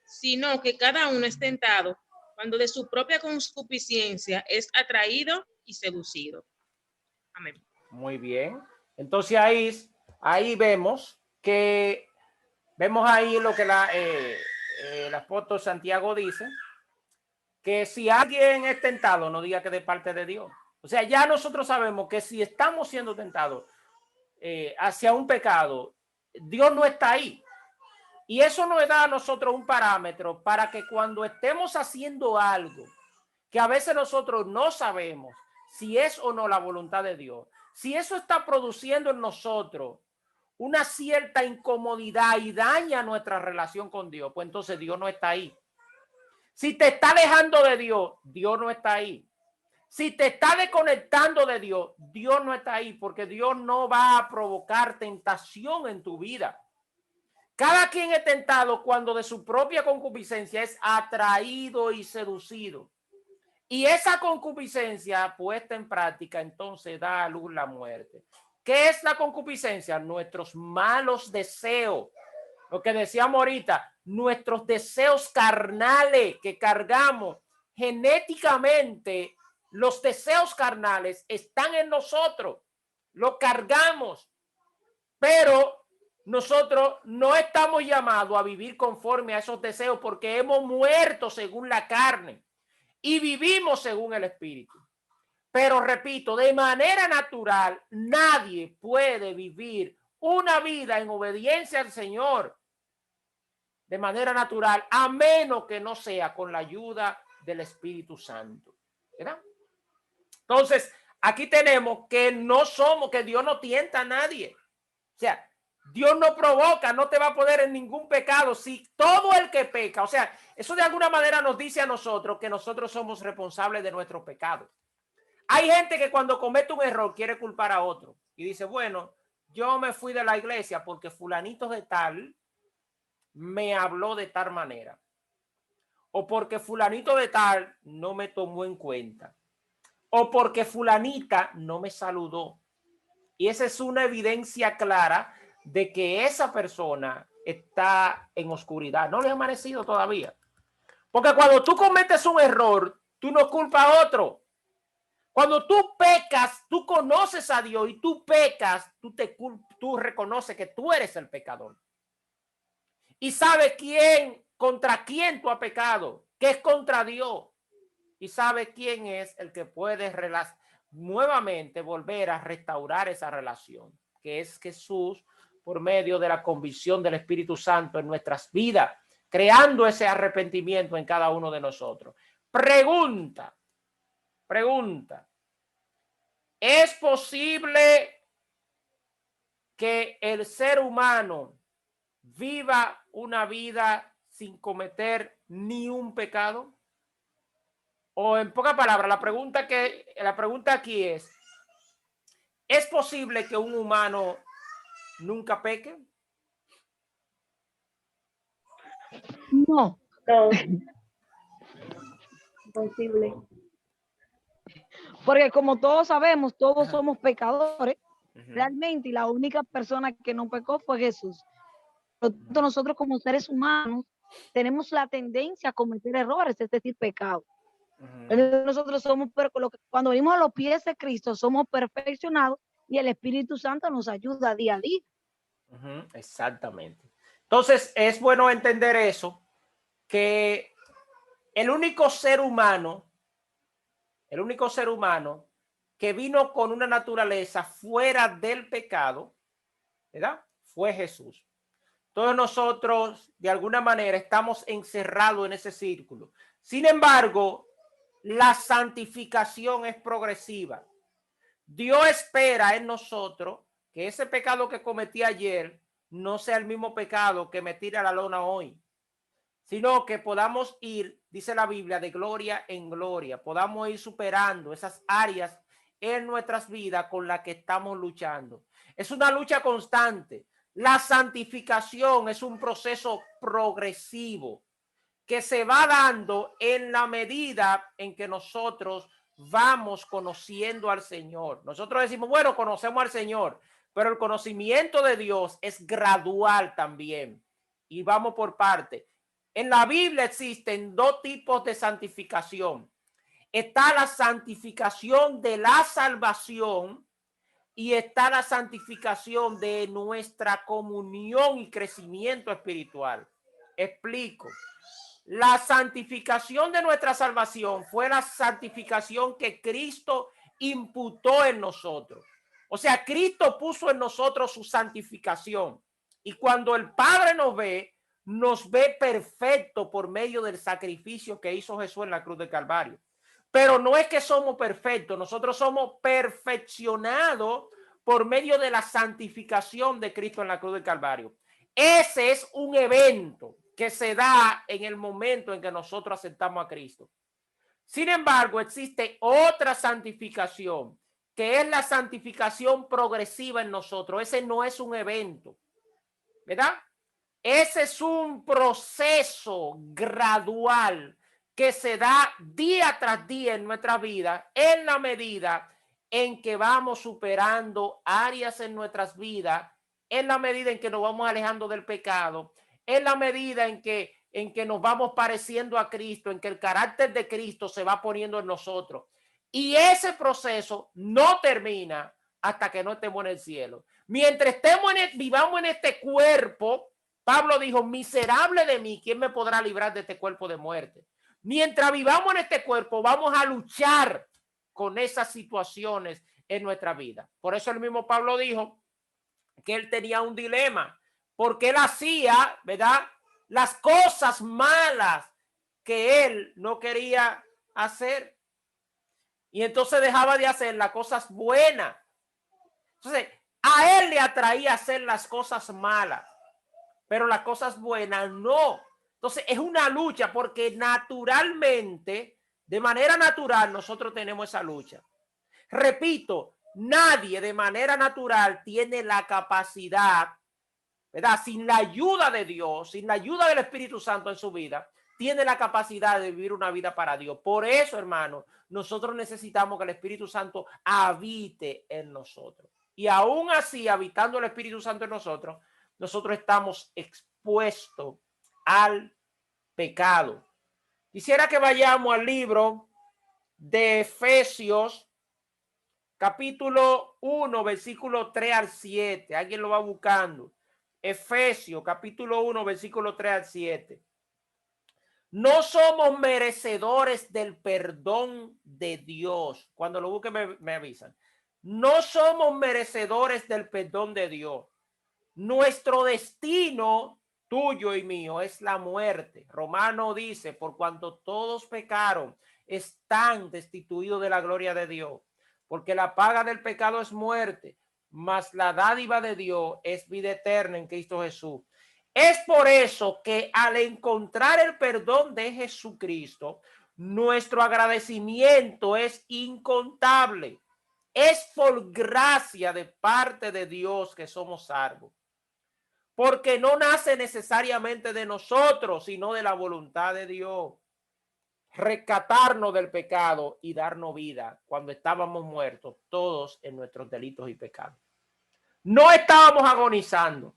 Speaker 5: sino que cada uno es tentado cuando de su propia concupiscencia es atraído y seducido. Amén.
Speaker 1: Muy bien. Entonces ahí vemos ahí lo que el apóstol Santiago dice, que si alguien es tentado, no diga que de parte de Dios. O sea, ya nosotros sabemos que si estamos siendo tentados hacia un pecado, Dios no está ahí. Y eso nos da a nosotros un parámetro para que cuando estemos haciendo algo que a veces nosotros no sabemos si es o no la voluntad de Dios, si eso está produciendo en nosotros una cierta incomodidad y daña nuestra relación con Dios, pues entonces Dios no está ahí. Si te está alejando de Dios, Dios no está ahí. Si te está desconectando de Dios, Dios no está ahí, porque Dios no va a provocar tentación en tu vida. Cada quien es tentado cuando de su propia concupiscencia es atraído y seducido. Y esa concupiscencia puesta en práctica entonces da a luz la muerte. ¿Qué es la concupiscencia? Nuestros malos deseos. Lo que decíamos ahorita, nuestros deseos carnales que cargamos genéticamente. Los deseos carnales están en nosotros, lo cargamos, pero nosotros no estamos llamados a vivir conforme a esos deseos porque hemos muerto según la carne y vivimos según el Espíritu. Pero repito, de manera natural, nadie puede vivir una vida en obediencia al Señor de manera natural, a menos que no sea con la ayuda del Espíritu Santo, ¿verdad? Entonces, aquí tenemos que que Dios no tienta a nadie. O sea, Dios no provoca, no te va a poner en ningún pecado. Si todo el que peca, o sea, eso de alguna manera nos dice a nosotros que nosotros somos responsables de nuestros pecados. Hay gente que cuando comete un error quiere culpar a otro y dice, bueno, yo me fui de la iglesia porque fulanito de tal me habló de tal manera. O porque fulanito de tal no me tomó en cuenta. O porque fulanita no me saludó. Y esa es una evidencia clara de que esa persona está en oscuridad. No le ha amanecido todavía. Porque cuando tú cometes un error, tú no culpas a otro. Cuando tú pecas, tú conoces a Dios y tú pecas, tú reconoces que tú eres el pecador. Y sabes contra quién tú has pecado, que es contra Dios. Y sabe quién es el que puede nuevamente volver a restaurar esa relación, que es Jesús, por medio de la convicción del Espíritu Santo en nuestras vidas, creando ese arrepentimiento en cada uno de nosotros. Pregunta, ¿es posible que el ser humano viva una vida sin cometer ni un pecado? O en pocas palabras, la pregunta aquí ¿es posible que un humano nunca peque?
Speaker 5: No.
Speaker 3: No. Imposible.
Speaker 10: Porque como todos sabemos, todos
Speaker 1: Ajá.
Speaker 10: somos pecadores,
Speaker 1: Ujú.
Speaker 10: realmente, y la única persona que no pecó fue Jesús. Por lo tanto, nosotros como seres humanos tenemos la tendencia a cometer errores, es decir, pecado.
Speaker 1: Ujú.
Speaker 10: Entonces, nosotros somos, pero cuando venimos a los pies de Cristo, somos perfeccionados y el Espíritu Santo nos ayuda día a día.
Speaker 1: Ujú, exactamente. Entonces, es bueno entender eso, que el único ser humano que vino con una naturaleza fuera del pecado, ¿verdad? Fue Jesús. Todos nosotros, de alguna manera, estamos encerrados en ese círculo. Sin embargo, la santificación es progresiva. Dios espera en nosotros que ese pecado que cometí ayer no sea el mismo pecado que me tira a la lona hoy, sino que podamos ir, dice la Biblia, de gloria en gloria, podamos ir superando esas áreas en nuestras vidas con las que estamos luchando. Es una lucha constante. La santificación es un proceso progresivo que se va dando en la medida en que nosotros vamos conociendo al Señor. Nosotros decimos, bueno, conocemos al Señor, pero el conocimiento de Dios es gradual también. Y vamos por parte. En la Biblia existen dos tipos de santificación. Está la santificación de la salvación y está la santificación de nuestra comunión y crecimiento espiritual. Explico. La santificación de nuestra salvación fue la santificación que Cristo imputó en nosotros. O sea, Cristo puso en nosotros su santificación. Y cuando el Padre nos ve perfecto por medio del sacrificio que hizo Jesús en la cruz del Calvario. Pero no es que somos perfectos, nosotros somos perfeccionados por medio de la santificación de Cristo en la cruz del Calvario. Ese es un evento que se da en el momento en que nosotros aceptamos a Cristo. Sin embargo, existe otra santificación, que es la santificación progresiva en nosotros. Ese no es un evento, ¿verdad? Ese es un proceso gradual que se da día tras día en nuestra vida, en la medida en que vamos superando áreas en nuestras vidas, en la medida en que nos vamos alejando del pecado, en la medida en que nos vamos pareciendo a Cristo, en que el carácter de Cristo se va poniendo en nosotros. Y ese proceso no termina hasta que no estemos en el cielo. Mientras vivamos en este cuerpo, Pablo dijo, miserable de mí, ¿quién me podrá librar de este cuerpo de muerte? Mientras vivamos en este cuerpo, vamos a luchar con esas situaciones en nuestra vida. Por eso el mismo Pablo dijo que él tenía un dilema, porque él hacía, ¿verdad?, las cosas malas que él no quería hacer. Y entonces dejaba de hacer las cosas buenas. Entonces, a él le atraía hacer las cosas malas, pero las cosas buenas no. Entonces, es una lucha porque naturalmente, de manera natural, nosotros tenemos esa lucha. Repito, nadie de manera natural tiene la capacidad, ¿verdad? Sin la ayuda de Dios, sin la ayuda del Espíritu Santo en su vida, tiene la capacidad de vivir una vida para Dios. Por eso, hermano, nosotros necesitamos que el Espíritu Santo habite en nosotros. Y aún así, habitando el Espíritu Santo en nosotros, nosotros estamos expuestos al pecado. Quisiera que vayamos al libro de Efesios, capítulo 1, versículo 3 al 7. Alguien lo va buscando. Efesios, capítulo 1, versículo 3 al 7. No somos merecedores del perdón de Dios. Cuando lo busquen me avisan. No somos merecedores del perdón de Dios. Nuestro destino, tuyo y mío, es la muerte. Romano dice, por cuanto todos pecaron, están destituidos de la gloria de Dios. Porque la paga del pecado es muerte, mas la dádiva de Dios es vida eterna en Cristo Jesús. Es por eso que al encontrar el perdón de Jesucristo, nuestro agradecimiento es incontable. Es por gracia de parte de Dios que somos salvos. Porque no nace necesariamente de nosotros, sino de la voluntad de Dios. rescatarnos del pecado y darnos vida cuando estábamos muertos todos en nuestros delitos y pecados. No estábamos agonizando,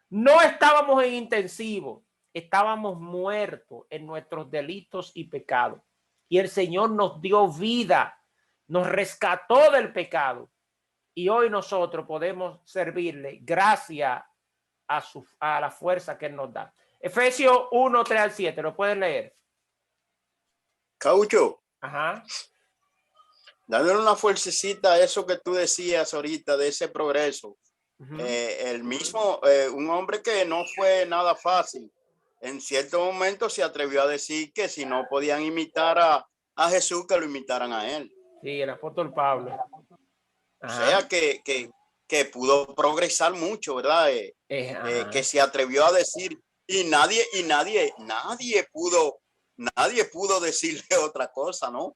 Speaker 1: no estábamos en intensivo, estábamos muertos en nuestros delitos y pecados. Y el Señor nos dio vida, nos rescató del pecado. Y hoy nosotros podemos servirle gracias a la fuerza que Él nos da. Efesios 1, 3 al 7, ¿lo pueden leer?
Speaker 11: Caucho.
Speaker 1: Ajá.
Speaker 11: Dándole una fuercecita a eso que tú decías ahorita de ese progreso. El mismo, un hombre que no fue nada fácil, en cierto momento se atrevió a decir que si no podían imitar a Jesús, que lo imitaran a él.
Speaker 1: Sí, el apóstol Pablo.
Speaker 11: Ajá. O sea que pudo progresar mucho, ¿verdad? Que se atrevió a decir y nadie pudo decirle otra cosa, ¿no?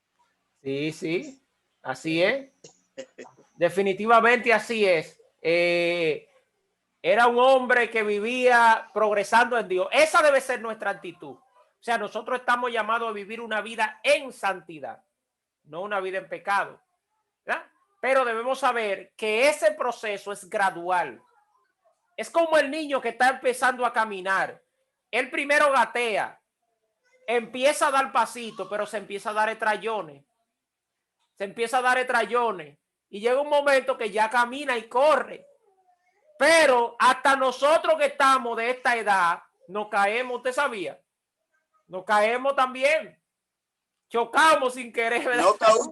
Speaker 1: Sí, sí, así es. Definitivamente así es. Era un hombre que vivía progresando en Dios. Esa debe ser nuestra actitud. O sea, nosotros estamos llamados a vivir una vida en santidad, no una vida en pecado, ¿verdad? Pero debemos saber que ese proceso es gradual. Es como el niño que está empezando a caminar. Él primero gatea, empieza a dar pasitos, pero se empieza a dar estrellones. Y llega un momento que ya camina y corre. Pero hasta nosotros que estamos de esta edad, nos caemos, ¿usted sabía? Nos caemos también. Chocamos sin querer, ¿verdad?
Speaker 11: No, Caucho.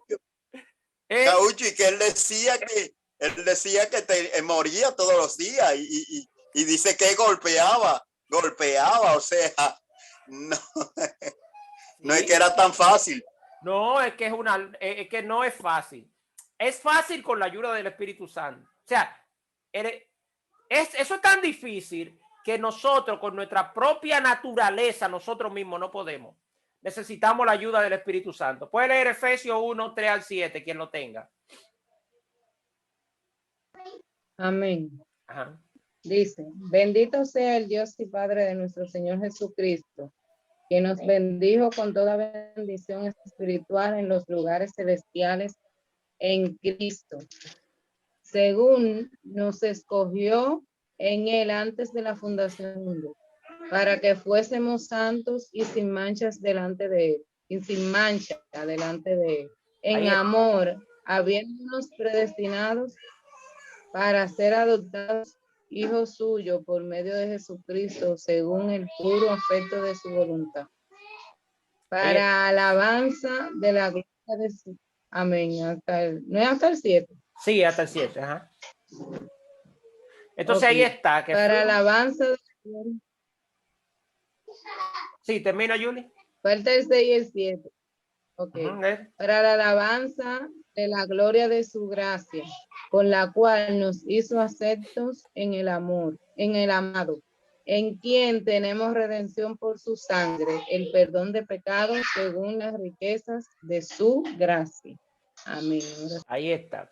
Speaker 11: Caucho, y que él decía que te moría todos los días y dice que golpeaba, o sea, no, no es que era tan fácil.
Speaker 1: No, es que no es fácil. Es fácil con la ayuda del Espíritu Santo. O sea, eso es tan difícil que nosotros con nuestra propia naturaleza, nosotros mismos no podemos. Necesitamos la ayuda del Espíritu Santo. Puede leer Efesios 1, 3 al 7, quien lo tenga.
Speaker 12: Amén.
Speaker 1: Ajá.
Speaker 12: Dice, bendito sea el Dios y Padre de nuestro Señor Jesucristo, que nos bendijo con toda bendición espiritual en los lugares celestiales en Cristo, según nos escogió en él antes de la fundación del mundo, para que fuésemos santos y sin manchas delante de él, en amor, habiéndonos predestinados para ser adoptados hijos suyos por medio de Jesucristo, según el puro afecto de su voluntad, para alabanza de la gloria de su... Amén. ¿No es hasta el 7?
Speaker 1: Sí, hasta el 7. Ajá. Entonces ahí está. Que
Speaker 12: para alabanza de...
Speaker 1: Sí, termina, Julie.
Speaker 12: Falta el 6 y el 7. Okay. Para la alabanza de la gloria de su gracia, con la cual nos hizo aceptos en el amor, en el amado, en quien tenemos redención por su sangre, el perdón de pecados según las riquezas de su gracia. Amén.
Speaker 1: Ahí está.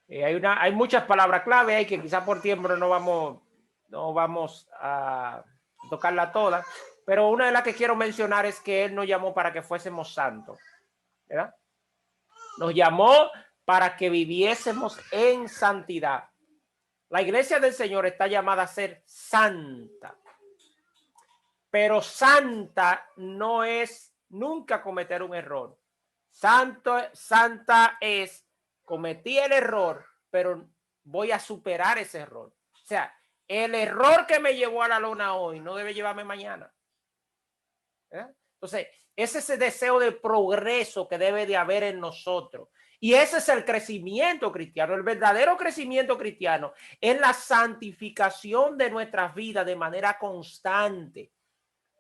Speaker 1: Hay muchas palabras clave ahí que quizás por tiempo no vamos a tocarla todas, pero una de las que quiero mencionar es que Él nos llamó para que fuésemos santos, ¿verdad? Nos llamó para que viviésemos en santidad. La iglesia del Señor está llamada a ser santa, pero santa no es nunca cometer un error. Santa es cometí el error, pero voy a superar ese error. O sea, el error que me llevó a la lona hoy no debe llevarme mañana. Entonces, ese es el deseo de progreso que debe de haber en nosotros. Y ese es el crecimiento cristiano. El verdadero crecimiento cristiano es la santificación de nuestras vidas de manera constante.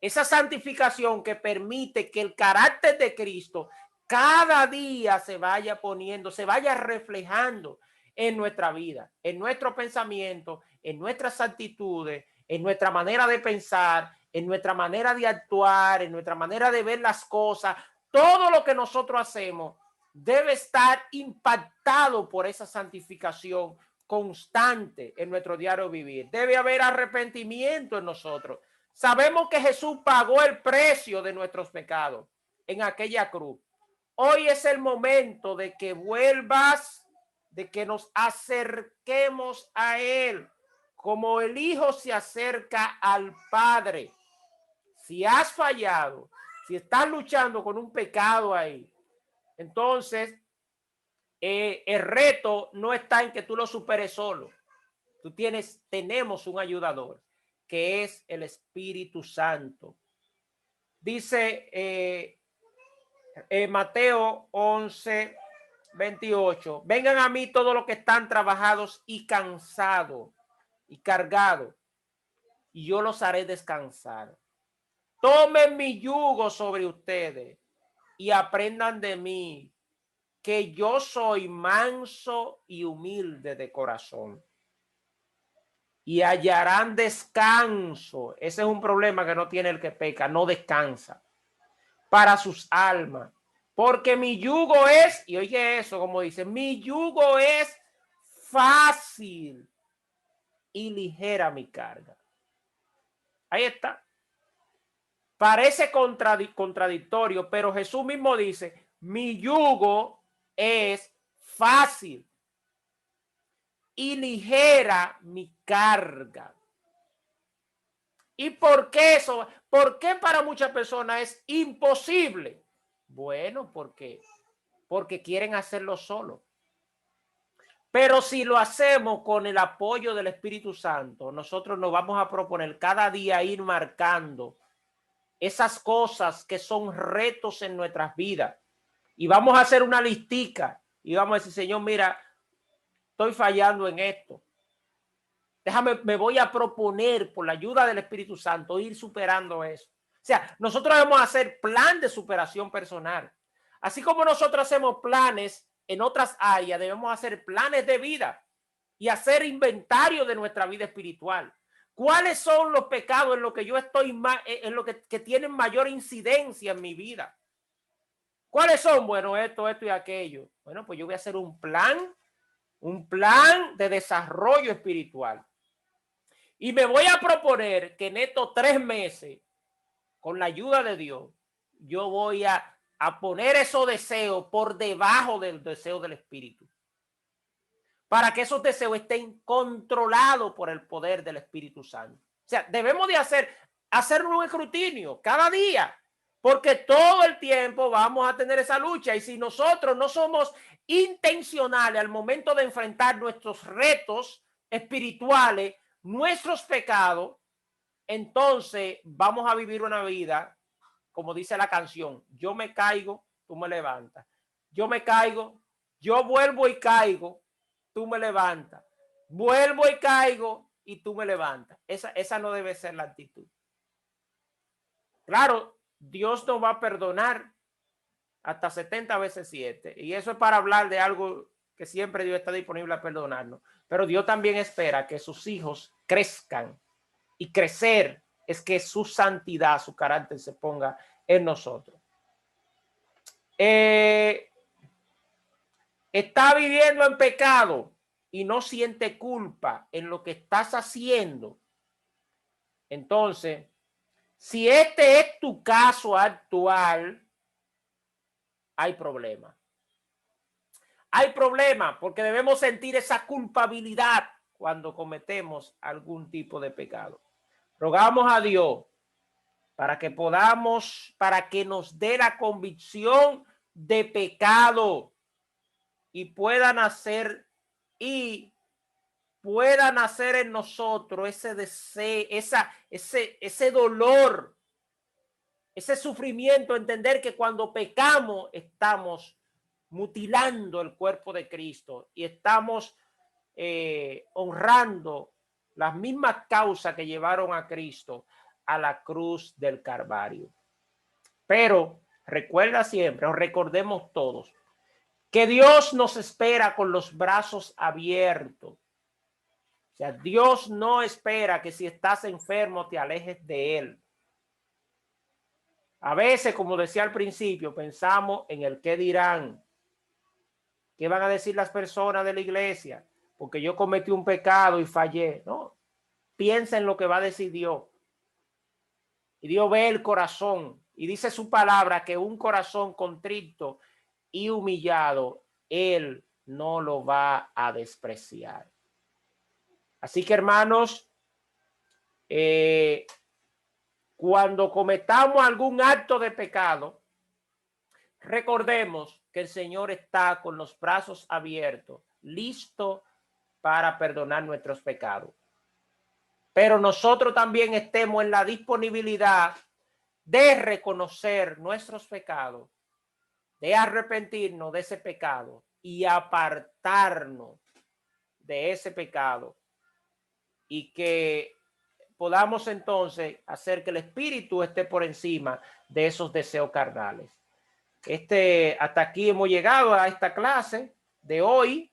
Speaker 1: Esa santificación que permite que el carácter de Cristo cada día se vaya poniendo, se vaya reflejando en nuestra vida, en nuestro pensamiento, en nuestras actitudes, en nuestra manera de pensar, en nuestra manera de actuar, en nuestra manera de ver las cosas. Todo lo que nosotros hacemos debe estar impactado por esa santificación constante en nuestro diario vivir. Debe haber arrepentimiento en nosotros. Sabemos que Jesús pagó el precio de nuestros pecados. en aquella cruz. Hoy es el momento de que vuelvas, de que nos acerquemos a Él, como el Hijo se acerca al Padre. Si has fallado, si estás luchando con un pecado ahí, entonces el reto no está en que tú lo superes solo. Tenemos un ayudador, que es el Espíritu Santo. Dice Mateo 11:28, vengan a mí todos los que están trabajados y cansados y cargados, y yo los haré descansar. Tomen mi yugo sobre ustedes y aprendan de mí, que yo soy manso y humilde de corazón, y hallarán descanso. Ese es un problema que no tiene el que peca, no descansa, para sus almas. Porque mi yugo es, y oye eso, como dice, mi yugo es fácil y ligera mi carga. Ahí está. Parece contradictorio, pero Jesús mismo dice, mi yugo es fácil y ligera mi carga. ¿Y por qué eso? ¿Por qué para muchas personas es imposible? Bueno, porque quieren hacerlo solo. Pero si lo hacemos con el apoyo del Espíritu Santo, nosotros nos vamos a proponer cada día ir marcando esas cosas que son retos en nuestras vidas. Y vamos a hacer una listica y vamos a decir, Señor, mira, estoy fallando en esto. Me voy a proponer por la ayuda del Espíritu Santo ir superando eso. O sea, nosotros debemos hacer plan de superación personal. Así como nosotros hacemos planes en otras áreas, debemos hacer planes de vida y hacer inventario de nuestra vida espiritual. ¿Cuáles son los pecados en los que yo estoy en lo que tienen mayor incidencia en mi vida? ¿Cuáles son? Bueno, esto y aquello. Bueno, pues yo voy a hacer un plan de desarrollo espiritual. Y me voy a proponer que en estos 3 meses, con la ayuda de Dios, yo voy a poner esos deseos por debajo del deseo del Espíritu, para que esos deseos estén controlados por el poder del Espíritu Santo. O sea, debemos de hacer un escrutinio cada día, porque todo el tiempo vamos a tener esa lucha. Y si nosotros no somos intencionales al momento de enfrentar nuestros retos espirituales, nuestros pecados, entonces vamos a vivir una vida, como dice la canción, yo me caigo, tú me levantas. Yo me caigo, yo vuelvo y caigo, tú me levantas. Vuelvo y caigo y tú me levantas. Esa no debe ser la actitud. Claro, Dios nos va a perdonar hasta 70 veces 7. Y eso es para hablar de algo que siempre Dios está disponible a perdonarnos. Pero Dios también espera que sus hijos crezcan. Y crecer es que su santidad, su carácter se ponga en nosotros. Está viviendo en pecado y no siente culpa en lo que estás haciendo. Entonces, si este es tu caso actual, hay problema. Hay problema porque debemos sentir esa culpabilidad cuando cometemos algún tipo de pecado. Rogamos a Dios para que nos dé la convicción de pecado y pueda nacer en nosotros ese deseo, ese dolor, ese sufrimiento, entender que cuando pecamos estamos mutilando el cuerpo de Cristo y estamos honrando las mismas causas que llevaron a Cristo a la cruz del Calvario. Pero recuerda siempre, o recordemos todos, que Dios nos espera con los brazos abiertos. O sea, Dios no espera que si estás enfermo te alejes de Él. A veces, como decía al principio, pensamos en el qué dirán. ¿Qué van a decir las personas de la iglesia? Porque yo cometí un pecado y fallé. No, piensa en lo que va a decir Dios. Y Dios ve el corazón. Y dice su palabra que un corazón contrito y humillado, Él no lo va a despreciar. Así que, hermanos, cuando cometamos algún acto de pecado, recordemos que el Señor está con los brazos abiertos, listo para perdonar nuestros pecados. Pero nosotros también estemos en la disponibilidad de reconocer nuestros pecados, de arrepentirnos de ese pecado y apartarnos de ese pecado, y que podamos entonces hacer que el Espíritu esté por encima de esos deseos carnales. Hasta aquí hemos llegado a esta clase de hoy.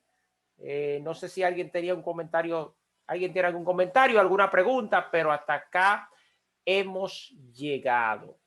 Speaker 1: No sé si alguien tenía un comentario, alguien tiene algún comentario, alguna pregunta, pero hasta acá hemos llegado.